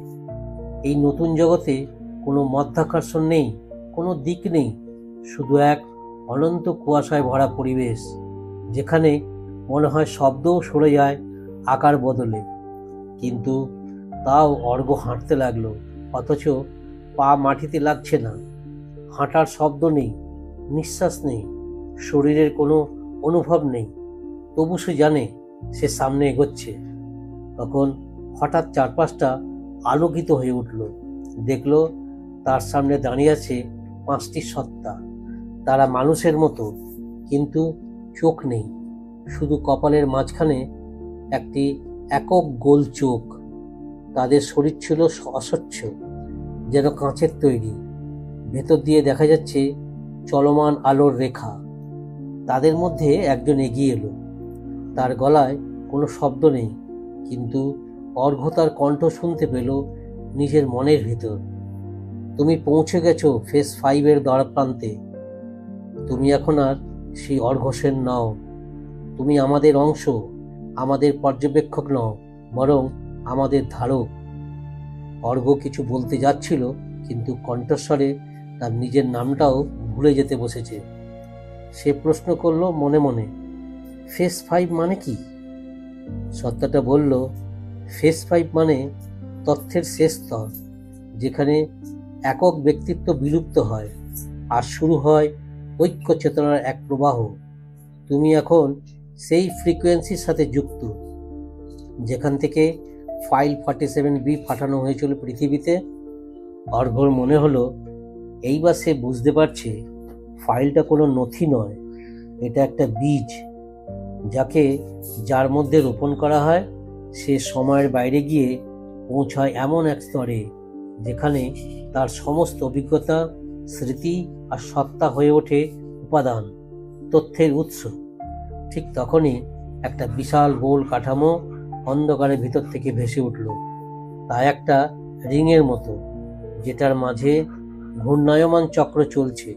এই নতুন জগতে কোনো মধ্যাকর্ষণ নেই, কোনো দিক নেই, শুধু এক অনন্ত কুয়াশায় ভরা পরিবেশ, যেখানে মনে হয় শব্দও সরে যায় আকার বদলে। কিন্তু তাও অর্ঘ্য হাঁটতে লাগলো, অথচ পা মাটিতে লাগছে না। হাঁটার শব্দ নেই, নিঃশ্বাস নেই, শরীরের কোনো অনুভব নেই, তবু সে জানে সে সামনে এগোচ্ছে। তখন হঠাৎ চারপাশটা আলোকিত হয়ে উঠল। দেখল তার সামনে দাঁড়িয়ে আছে 5টি সত্তা। তারা মানুষের মতো, কিন্তু চোখ নেই, শুধু কপালের মাঝখানে একটি একক গোল চোখ। তাদের শরীর ছিল অস্বচ্ছ, যেন কাঁচের তৈরি। ভেতর দিয়ে দেখা যাচ্ছে চলমান আলোর রেখা। তাদের মধ্যে একজন এগিয়ে এলো। তার গলায় কোনো শব্দ নেই, কিন্তু অর্ঘ্য তার কণ্ঠ শুনতে পেল নিজের মনের ভিতর। তুমি পৌঁছে গেছো ফেজ 5 দ্বারপ্রান্তে। তুমি এখন আর সেই অর্ঘ্য সেন নও। তুমি আমাদের অংশ, আমাদের পর্যবেক্ষক নও, বরং আমাদের ধারক। অর্ঘ্য কিছু বলতে যাচ্ছিল, কিন্তু কণ্ঠস্বরে তার নিজের নামটাও ভুলে যেতে বসেছে। সে প্রশ্ন করলো মনে মনে, ফেজ 5 মানে কি? সত্তাটা বলল, ফেজ 5 মানে তথ্যের শেষ স্তর, যেখানে একক ব্যক্তিত্ব বিলুপ্ত হয় আর শুরু হয় ঐক্য চেতনার এক প্রবাহ। তুমি এখন সেই ফ্রিকোয়েন্সির সাথে যুক্ত, যেখান থেকে ফাইল 47B পাঠানো হয়েছিল পৃথিবীতে। অর্ঘ্যর মনে হলো এইবার সে বুঝতে পারছে ফাইলটা কোনো নথি নয়, এটা একটা বীজ, যার মধ্যে রোপণ করা হয়, সে সময়ের বাইরে গিয়ে পৌঁছায় এমন এক স্তরে যেখানে তার সমস্ত অভিজ্ঞতা, স্মৃতি আর সত্তা হয়ে ওঠে উপাদান, তথ্যের উৎস। ঠিক তখনই একটা বিশাল গোল কাঠামো অন্ধকারের ভিতর থেকে ভেসে উঠল। তা একটা রিংয়ের মতো, যেটার মাঝে ঘূর্ণায়মান চক্র চলছে।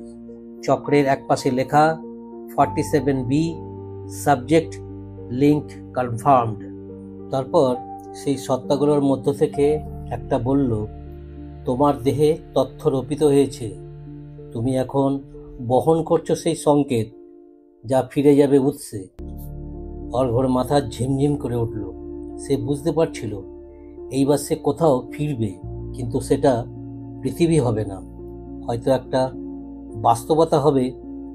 চক্রের একপাশে লেখা 47B, সাবজেক্ট লিঙ্ক কনফার্মড। তারপর সেই সত্তাগুলোর মধ্য থেকে একটা বলল, তোমার দেহে তথ্য রোপিত হয়েছে। তুমি এখন বহন করছো সেই সংকেত, যা ফিরে যাবে উৎসে। অর্ঘর মাথা ঝিমঝিম করে উঠল। সে বুঝতে পারছিল এইবার সে কোথাও ফিরবে, কিন্তু সেটা পৃথিবী হবে না, হয়তো একটা বাস্তবতা হবে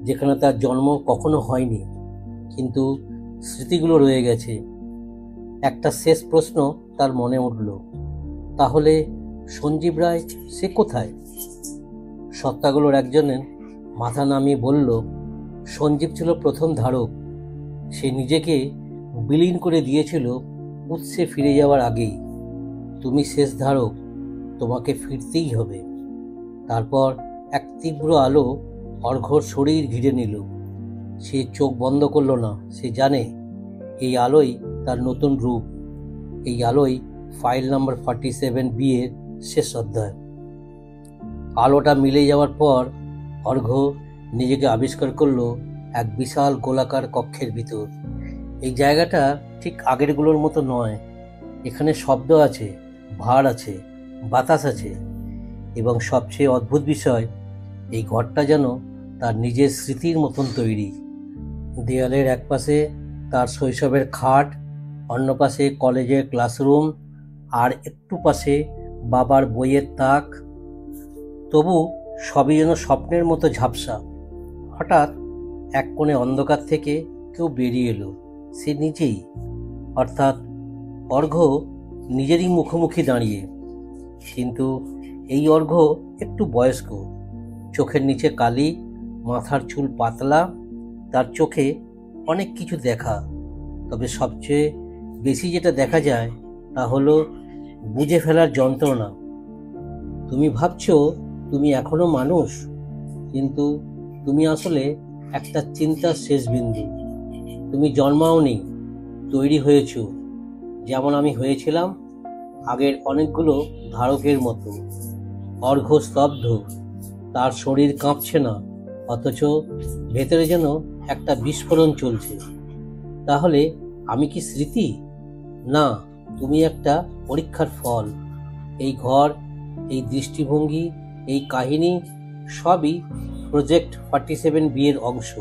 যেখানে তার জন্ম কখনো হয়নি, কিন্তু স্মৃতিগুলো রয়ে গেছে। একটা শেষ প্রশ্ন তার মনে উঠল, তাহলে সঞ্জীব রায় সে কোথায়? সত্তাগুলোর একজনের মাথা নামিয়ে বলল, সঞ্জীব ছিল প্রথম ধারক। সে নিজেকে বিলীন করে দিয়েছিল উৎসে ফিরে যাওয়ার আগেই। তুমি শেষ ধারক, তোমাকে ফিরতেই হবে। তারপর এক তীব্র আলো অর্ঘর শরীর ঘিরে নিল। সে চোখ বন্ধ করল না। সে জানে এই আলোই তার নতুন রূপ, এই আলোই ফাইল নাম্বার 47B এর শেষ অধ্যায়। আলোটা মিলে যাওয়ার পর অর্ঘ নিজেকে আবিষ্কার করলো এক বিশাল গোলাকার কক্ষের ভিতর। এই জায়গাটা ঠিক আগেরগুলোর মতো নয়। এখানে শব্দ আছে, ভার আছে, বাতাস আছে, এবং সবচেয়ে অদ্ভুত বিষয়, এই ঘরটা যেন তার নিজের স্মৃতির মতন তৈরি। দেয়ালের এক পাশে তার শৈশবের খাট, অন্য পাশে কলেজের ক্লাসরুম, আর একটু পাশে বাবার বইয়ের তাক। তবু সবই যেন স্বপ্নের মতো ঝাপসা। হঠাৎ এক কোণে অন্ধকার থেকে কেউ বেরিয়ে এলো। সে নিজেই, অর্থাৎ অর্ঘ নিজেরই মুখোমুখি দাঁড়িয়ে। কিন্তু এই অর্ঘ একটু বয়স্ক, চোখের নিচে কালি, মাথার চুল পাতলা। তার চোখে অনেক কিছু দেখা, তবে সবচেয়ে বেশি যেটা দেখা যায় তা হলো বুঝে ফেলার যন্ত্রণা। তুমি ভাবছো তুমি এখনো মানুষ, কিন্তু তুমি আসলে একটা চিন্তার শেষ বিন্দু। তুমি জন্মাওনি, তৈরি হয়েছো, যেমন আমি হয়েছিলাম আগের অনেকগুলো ধারকের মতো। অর্ঘ স্তব্ধ, তার শরীর কাঁপছে না, অথচ ভেতরে যেন একটা বিস্ফোরণ চলছে। তাহলে আমি কি স্মৃতি? না, তুমি একটা পরীক্ষার ফল। এই ঘর, এই দৃষ্টিভঙ্গি, এই কাহিনী সবই প্রজেক্ট 47B এর অংশ।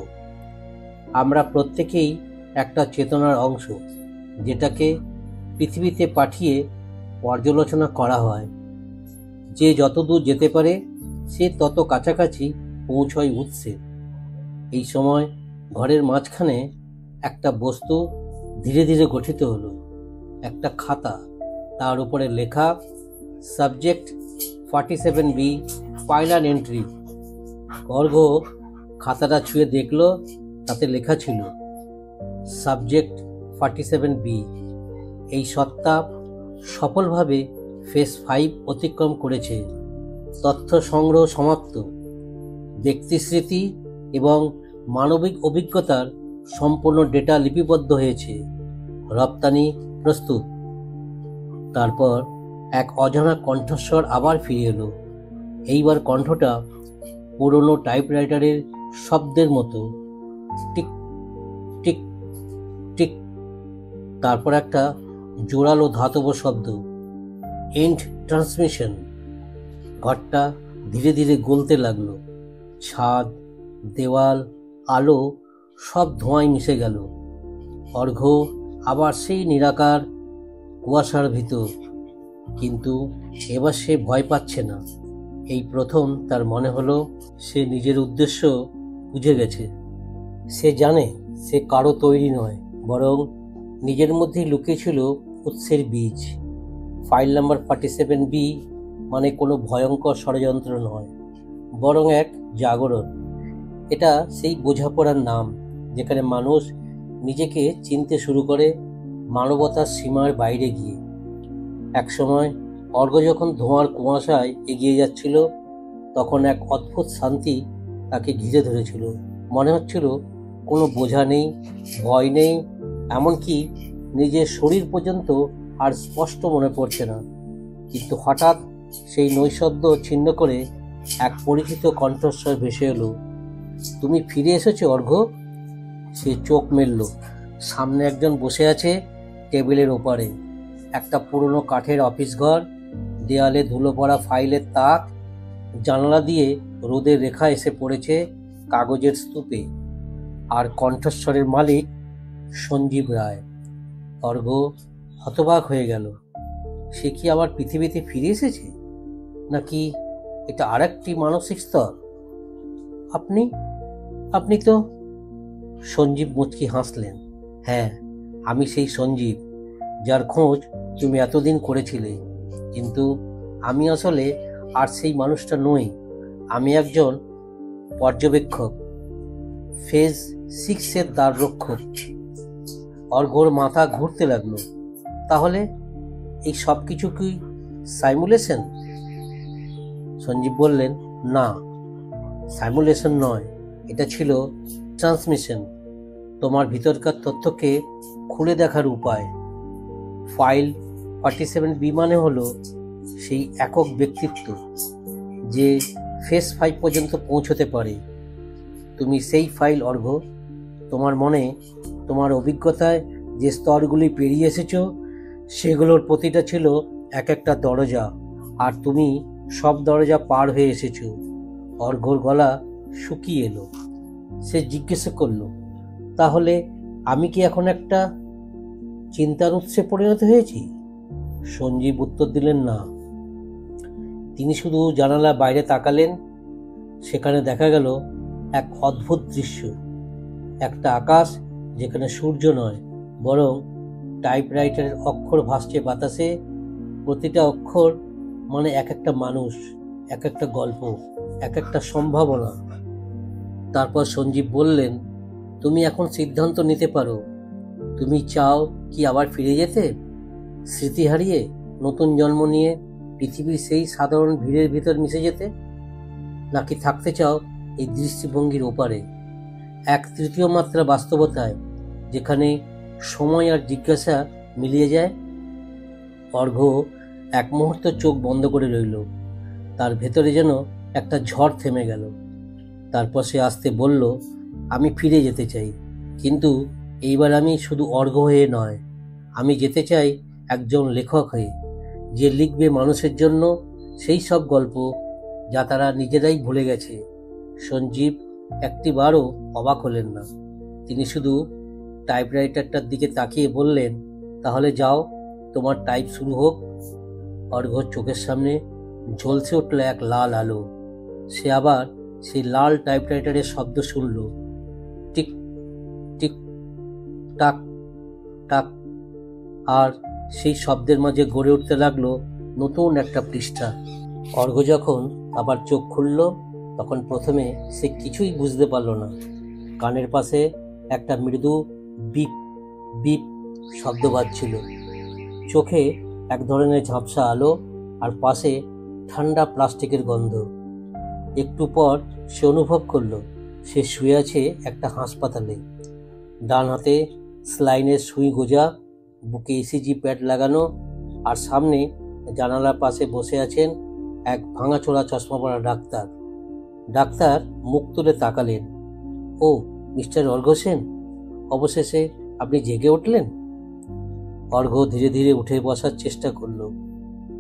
আমরা প্রত্যেকেই একটা চেতনার অংশ, যেটাকে পৃথিবীতে পাঠিয়ে পর্যালোচনা করা হয়। যে যত দূর যেতে পারে সে তত কাছাকাছি পৌঁছয় উৎসে। এই সময় ঘরের মাঝখানে একটা বস্তু ধীরে ধীরে গঠিত হলো, একটা খাতা। তার উপরে লেখা সাবজেক্ট 47B ফাইনাল এন্ট্রি। অর্ঘ খাতাটা ছুঁয়ে দেখল, তাতে লেখা ছিল সাবজেক্ট 47B। এই সত্তা সফলভাবে ফেজ 5 অতিক্রম করেছে। তথ্য সংগ্রহ সমাপ্ত। ব্যক্তি স্মৃতি এবং মানবিক অভিজ্ঞতার সম্পূর্ণ ডেটা লিপিবদ্ধ হয়েছে। রপ্তানি প্রস্তুত। তারপর এক অজানা কণ্ঠস্বর আবার ফিরে এলো। এইবার কণ্ঠটা পুরনো টাইপরাইটারের শব্দের মতো, টিক টিক টিক। তারপর একটা জোরালো ধাতব শব্দ, এন্ড ট্রান্সমিশন। ঘরটা ধীরে ধীরে গলতে লাগলো। ছাদ, দেওয়াল, আলো সব ধোঁয়ায় মিশে গেল। অর্ঘ আবার সেই নিরাকার কুয়াশার ভিতর, কিন্তু এবার সে ভয় পাচ্ছে না। এই প্রথম তার মনে হলো সে নিজের উদ্দেশ্য বুঝে গেছে। সে জানে সে কারো তৈরি নয়, বরং নিজের মধ্যেই লুকিয়েছিল উৎসের বীজ। ফাইল নাম্বার 47B মানে কোনো ভয়ঙ্কর ষড়যন্ত্র নয়, বরং এক জাগরণ। এটা সেই বোঝাপড়ার নাম যেখানে মানুষ নিজেকে চিনতে শুরু করে মানবতার সীমার বাইরে গিয়ে। একসময় অর্ঘ যখন ধোঁয়ার কুয়াশায় এগিয়ে যাচ্ছিল, তখন এক অদ্ভুত শান্তি তাকে ঘিরে ধরেছিল। মনে হচ্ছিল কোনো বোঝা নেই, ভয় নেই, এমনকি নিজের শরীর পর্যন্ত আর স্পষ্ট মনে পড়ছে না। কিন্তু হঠাৎ সেই নৈশব্দ ছিন্ন করে এক পরিচিত কণ্ঠস্বর ভেসে এলো, তুমি ফিরে এসেছো অর্ঘ। সে চোখ মেলল। সামনে একজন বসে আছে, টেবিলের ওপারে একটা পুরনো কাঠের অফিস ঘর, দেয়ালে ধুলো পড়া ফাইলের তাক, জানালা দিয়ে রোদের রেখা এসে পড়েছে কাগজের স্তূপে। আর কণ্ঠস্বরের মালিক সঞ্জীব রায়। অর্ঘ্য হতবাক হয়ে গেল। সে কি আবার পৃথিবীতে ফিরে এসেছে, নাকি এটা আরেকটি মানসিক স্তর? আপনি আপনি তো... সঞ্জীব মুচকি হাসলেন। হ্যাঁ, আমি সেই সঞ্জীব যার খোঁজ তুমি এতদিন করেছিলে। কিন্তু আমি আসলে আর সেই মানুষটা নই। আমি একজন পর্যবেক্ষক, ফেজ 6-এর দ্বার রক্ষক। অর্ঘ্যর মাথা ঘুরতে লাগলো। তাহলে এই সব কিছু কি সাইমুলেশন? সঞ্জীব বললেন, না, সাইমুলেশন নয়, এটা ছিল ট্রান্সমিশন। তোমার ভিতরকার তথ্যকে খুলে দেখার উপায়। ফাইল 47B মানে হলো সেই একক ব্যক্তিত্ব যে ফেজ 5 পর্যন্ত পৌঁছতে পারে। তুমি সেই ফাইল অর্ঘ্য। তোমার মনে, তোমার অভিজ্ঞতায় যে স্তরগুলি পেরিয়ে এসেছ, সেগুলোর প্রতিটা ছিল এক একটা দরজা, আর তুমি সব দরজা পার হয়ে এসেছো। অর্ঘ্যর গলা শুকিয়ে এলো। সে জিজ্ঞেস করলো, তাহলে আমি কি এখন একটা চিন্তার উৎসে পরিণত হয়েছি? সঞ্জীব উত্তর দিলেন, না। তিনি শুধু জানালা বাইরে তাকালেন। সেখানে দেখা গেল এক অদ্ভুত দৃশ্য। একটা আকাশ যেখানে সূর্য নয়, বরং টাইপরাইটারের অক্ষর ভাসছে বাতাসে। প্রতিটা অক্ষর মানে এক একটা মানুষ, এক একটা গল্প, এক একটা সম্ভাবনা। তারপর সঞ্জীব বললেন, তুমি এখন সিদ্ধান্ত নিতে পারো। তুমি চাও কি আবার ফিরে যেতে, স্মৃতি হারিয়ে নতুন জন্ম নিয়ে পৃথিবীর সেই সাধারণ ভিড়ের ভিতর মিশে যেতে, নাকি থাকতে চাও এই দৃষ্টিভঙ্গির ওপারে, এক তৃতীয় মাত্রা বাস্তবতায়, যেখানে সময় আর জিজ্ঞাসা মিলিয়ে যায়? অর্ঘ্য এক মুহূর্ত চোখ বন্ধ করে রইল। তার ভেতরে যেন একটা ঝড় থেমে গেল। তারপর সে আস্তে বলল, আমি ফিরে যেতে চাই, কিন্তু এইবার আমি শুধু অর্ঘ্য হয়ে নয়। আমি যেতে চাই একজন লেখক হয়ে, যে লিখবে মানুষের জন্য সেই সব গল্প যা তারা নিজেরাই ভুলে গেছে। সঞ্জীব একটিবারও অবাক হলেন না। তিনি শুধু টাইপরাইটারটার দিকে তাকিয়ে বললেন, তাহলে যাও, তোমার টাইপ শুরু হোক। অর্ঘ্যর চোখের সামনে ঝলসে উঠল এক লাল আলো। সে আবার সেই লাল টাইপরাইটারের শব্দ শুনল, টিক টিক টাক টাক। আর সেই শব্দের মাঝে গড়ে উঠতে লাগলো নতুন একটা পৃষ্ঠা। অর্ঘ্য যখন আবার চোখ খুলল, তখন প্রথমে সে কিছুই বুঝতে পারল না। কানের পাশে একটা মৃদু বিপ বিপ শব্দ বাজছিল। চোখে এক ধরনের ঝাপসা আলো, আর পাশে ঠান্ডা প্লাস্টিকের গন্ধ। একটু পর সে অনুভব করল সে শুয়ে আছে একটা হাসপাতালে। ডান হাতে স্লাইনের সুই গোজা, বুকে ইসিজি প্যাড লাগানো, আর সামনে জানালার পাশে বসে আছেন এক ভাঙাচোরা চশমা পরা ডাক্তার। ডাক্তার মুখ তুলে তাকালেন। ও মিস্টার অর্ঘ্য সেন, অবশেষে আপনি জেগে উঠলেন। অর্ঘ্য ধীরে ধীরে উঠে বসার চেষ্টা করল।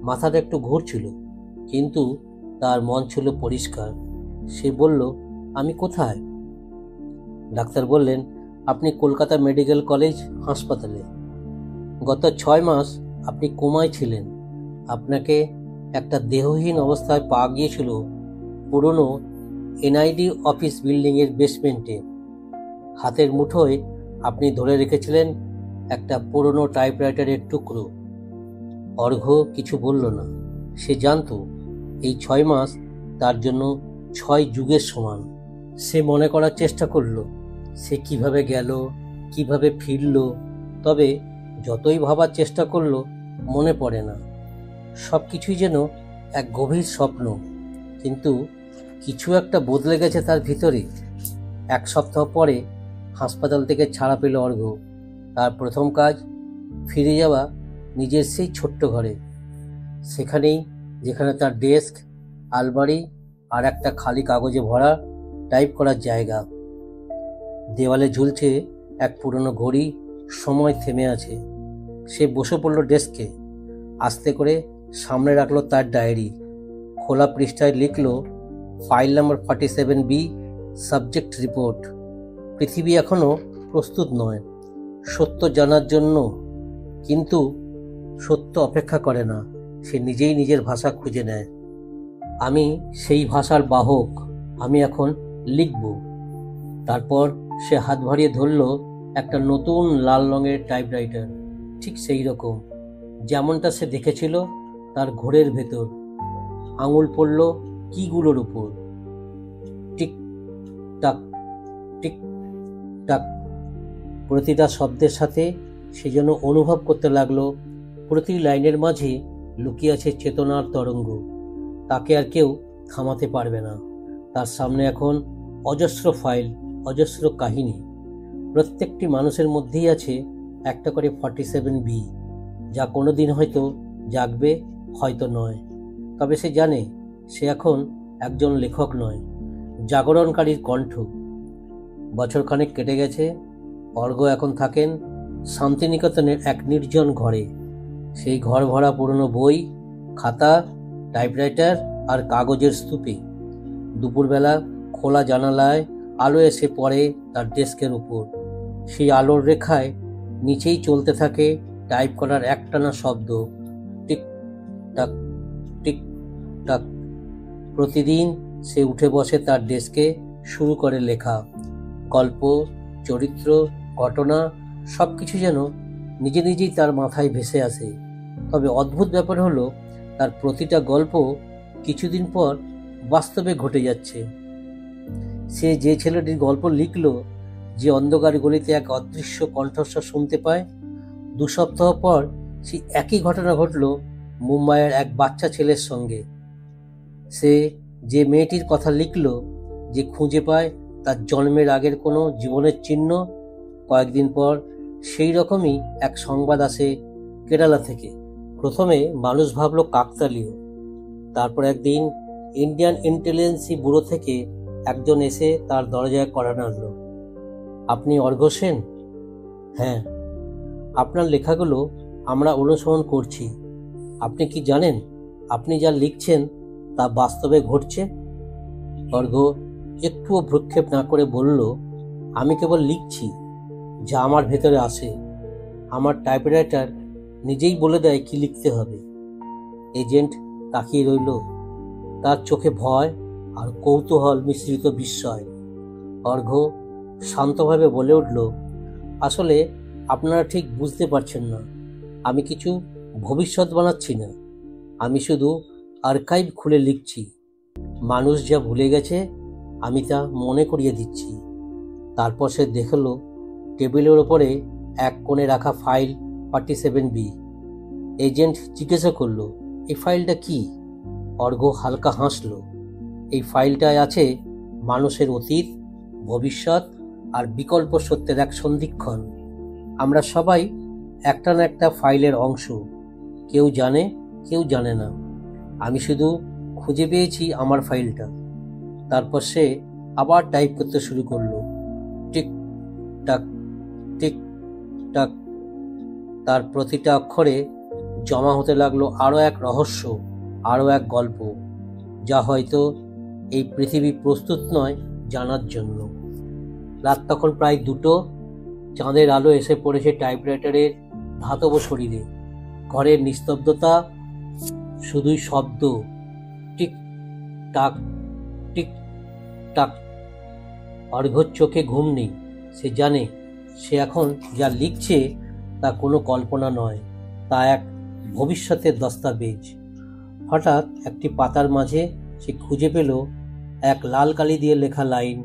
মাথাটা একটু ঘুরছিল, কিন্তু তার মন ছিল পরিষ্কার। সে বলল, আমি কোথায়? ডাক্তার বললেন, আপনি কলকাতা মেডিকেল কলেজ হাসপাতালে। গত 6 মাস আপনি কোমায় ছিলেন। আপনাকে একটা দেহহীন অবস্থায় পাওয়া গিয়েছিল পুরনো এনআইডি অফিস বিল্ডিংয়ের বেসমেন্টে। হাতের মুঠোয় আপনি ধরে রেখেছিলেন একটা পুরনো টাইপরাইটারের টুকরো। অর্ঘ্য কিছু বলল না। সে জানত এই 6 মাস তার জন্য 6 যুগের সমান। সে মনে করার চেষ্টা করল সে কিভাবে গেল, কিভাবে ফিরল। তবে যতই ভাবার চেষ্টা করল, মনে পড়ে না। সব কিছুই যেন এক গভীর স্বপ্ন। কিন্তু কিছু একটা বদলে গেছে তার ভিতরে। 1 সপ্তাহ পরে হাসপাতাল থেকে ছাড়া পেল অর্ঘ্য। তার প্রথম কাজ ফিরে যাওয়া নিজের সেই ছোট্ট ঘরে, সেখানেই যেখানে তার ডেস্ক, আলমারি আর একটা খালি কাগজে ভরা টাইপ করার জায়গা। দেওয়ালে ঝুলছে এক পুরনো ঘড়ি, সময় থেমে আছে। সে বসে পড়ল ডেস্কে, আস্তে করে সামনে রাখলো তার ডায়েরি। খোলা পৃষ্ঠায় লিখল, file number 47B, subject report. পৃথিবী এখনো প্রস্তুত নয়, সত্য জানার জন্য, কিন্তু সত্য অপেক্ষা করে না, সে নিজেই নিজের ভাষা খুঁজে নেয়। আমি সেই ভাষার বাহক, আমি এখন লিখব। তারপর সে হাত বাড়িয়ে ধরল একটা নতুন লাল রঙের টাইপরাইটার, ঠিক সেই রকম যেমনটা সে দেখেছিল তার ঘোরের ভেতর। আঙুল পড়ল কিগুলোর উপর, টিক টাক টিক টাক। প্রতিটা শব্দের সাথে সে যেন অনুভব করতে লাগলো প্রতি লাইনের মাঝে লুকিয়ে আছে চেতনার তরঙ্গ। তাকে আর কেউ থামাতে পারবে না। তার সামনে এখন অজস্র ফাইল, অজস্র কাহিনী। প্রত্যেকটি মানুষের মধ্যেই আছে একটা করে 47B, যা কোনোদিন হয়তো জাগবে, হয়তো নয়। তবে সে জানে সে এখন একজন লেখক নয়, জাগরণকারীর কণ্ঠ। বছরখানেক কেটে গেছে। অর্ঘ্য এখন থাকেন শান্তিনিকেতনের এক নির্জন ঘরে। সেই ঘর ভরা পুরনো বই, খাতা, টাইপরাইটার আর কাগজের স্তূপে। দুপুরবেলা খোলা জানালায় আলো এসে পড়ে তার ডেস্কের উপর। সেই আলোর রেখায় নিচেই চলতে থাকে টাইপ করার একটানা শব্দ, টিক টাক টিক টাক। প্রতিদিন সে উঠে বসে তার ডেস্কে, শুরু করে লেখা। গল্প, চরিত্র, ঘটনা সবকিছু যেন নিজে নিজেই তার মাথায় ভেসে আসে। তবে অদ্ভুত ব্যাপার হলো, তার প্রতিটা গল্প কিছুদিন পর বাস্তবে ঘটে যাচ্ছে। সে যে ছেলেটির গল্প লিখল, যে অন্ধকার গলিতে এক অদৃশ্য কণ্ঠস্বর শুনতে পায়, 2 সপ্তাহ পর সে একই ঘটনা ঘটল মুম্বাইয়ের এক বাচ্চা ছেলের সঙ্গে। সে যে মেয়েটির কথা লিখল, যে খুঁজে পায় তার জন্মের আগের কোনো জীবনের চিহ্ন, কয়েকদিন পর সেই রকমই এক সংবাদ আসে কেরালা থেকে। প্রথমে মানুষ ভাবল কাকতালীয়। তারপর একদিন ইন্ডিয়ান ইন্টেলিজেন্সি ব্যুরো থেকে একজন এসে তার দরজায় কড়া নাড়ল। আপনি অর্ঘ্য সেন? হ্যাঁ। আপনার লেখাগুলো আমরা অনুসরণ করছি। আপনি কি জানেন আপনি যা লিখছেন তা বাস্তবে ঘটছে? অর্ঘ্য একটুও ভ্রুক্ষেপ না করে বলল, আমি কেবল লিখছি যা আমার ভেতরে আসে। আমার টাইপরাইটার নিজেই বলে দেয় কি লিখতে হবে। এজেন্ট তাকিয়ে রইল, তার চোখে ভয় আর কৌতূহল মিশ্রিত বিস্ময়। অর্ঘ্য শান্তভাবে বলে উঠল, আসলে আপনারা ঠিক বুঝতে পারছেন না। আমি কিছু ভবিষ্যৎ বানাচ্ছি না, আমি শুধু আর্কাইভ খুলে লিখছি। মানুষ যা ভুলে গেছে আমি তা মনে করিয়ে দিচ্ছি। তারপর সে দেখল টেবিলের ওপরে এক কোণে রাখা ফাইল 47B। এজেন্ট জিজ্ঞাসা করল, এই ফাইলটা কি? অর্ঘ্য হালকা হাসল। এই ফাইলটায় আছে মানুষের অতীত, ভবিষ্যৎ আর বিকল্প সত্যের এক সন্ধিক্ষণ। আমরা সবাই একটা না একটা ফাইলের অংশ, কেউ জানে কেউ জানে না। আমি শুধু খুঁজে পেয়েছি আমার ফাইলটা। তারপর সে আবার টাইপ করতে শুরু করলো, টিক টাক টিক টাক। তার প্রতিটা অক্ষরে জমা হতে লাগলো আরও এক রহস্য, আরও এক গল্প, যা হয়তো এই পৃথিবী প্রস্তুত নয় জানার জন্য। রাত তখন প্রায় 2টো। চাঁদের আলো এসে পড়েছে টাইপরাইটারের ধাতব শরীরে। ঘরের নিস্তব্ধতা, শুধুই শব্দ, টিক টাক টিক টাক। অর্ঘ্যর চোখে ঘুম নেই। সে জানে সে এখন যা লিখছে তা কোনো কল্পনা নয়, তা এক ভবিষ্যতের দস্তাবেজ। হঠাৎ একটি পাতার মাঝে সে খুঁজে পেল এক লাল কালি দিয়ে লেখা লাইন,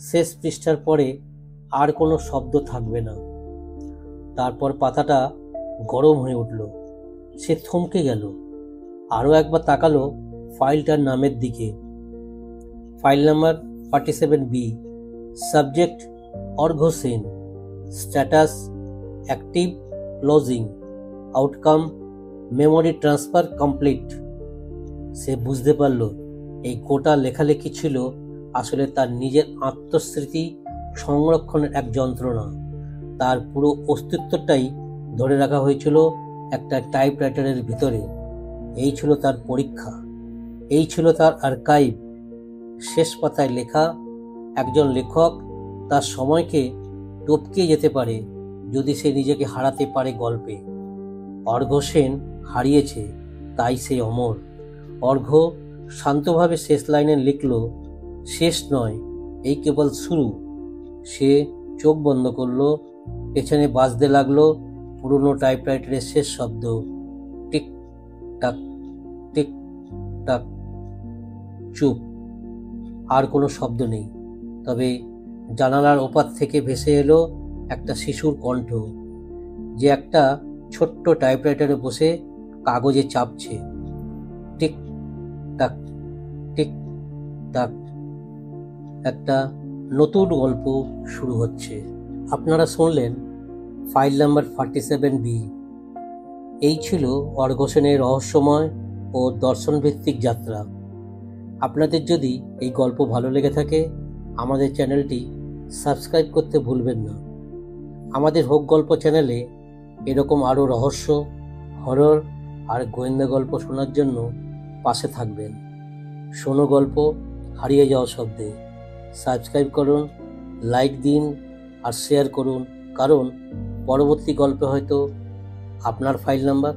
শেষ পৃষ্ঠার পরে আর কোনো শব্দ থাকবে না। তারপর পাতাটা গরম হয়ে উঠল। সে থমকে গেল, আরও একবার তাকালো ফাইলটার নামের দিকে। File number 47B, subject Arghya Sen, status active closing, outcome memory transfer complete. সে বুঝতে পারল এই গোটা লেখালেখি ছিল আসলে তার নিজের আত্মস্মৃতি সংরক্ষণের এক যন্ত্রণা। তার পুরো অস্তিত্বটাই ধরে রাখা হয়েছিল একটা টাইপরাইটারের ভিতরে। এই ছিল তার পরীক্ষা, এই ছিল তার আর্কাইভ। শেষ পাতায় লেখা, একজন লেখক তার সময়কে টপকে যেতে পারে, যদি সে নিজেকে হারাতে পারে গল্পে। অর্ঘ্য সেন হারিয়েছে, তাই সে অমর। অর্ঘ্য শান্তভাবে শেষ লাইনে লিখল, শেষ নয়, এই কেবল শুরু। সে চোখ বন্ধ করলো। পেছনে বাজতে লাগলো পুরনো টাইপরাইটারের শেষ শব্দ, টিক টাক, টিক টাক। চুপ, আর কোনো শব্দ নেই। তবে জানালার ওপার থেকে ভেসে এলো একটা শিশুর কণ্ঠ, যে একটা ছোট্ট টাইপরাইটারে বসে কাগজে চাপছে। টিক টাক, টিক টাক। একটা নতুন গল্প শুরু হচ্ছে। আপনারা শুনলেন ফাইল নাম্বার 47B। এই ছিল অর্ঘ্য সেনের রহস্যময় ও দর্শনভিত্তিক যাত্রা। আপনাদের যদি এই গল্প ভালো লেগে থাকে, আমাদের চ্যানেলটি সাবস্ক্রাইব করতে ভুলবেন না। আমাদের হোক গল্প চ্যানেলে এরকম আরও রহস্য, হরর আর গোয়েন্দা গল্প শোনার জন্য পাশে থাকবেন। শোনো গল্প হারিয়ে যাওয়া শব্দে। সাবস্ক্রাইব করুন, লাইক দিন আর শেয়ার করুন, কারণ পরবর্তী গল্পে হয়তো আপনার ফাইল নাম্বার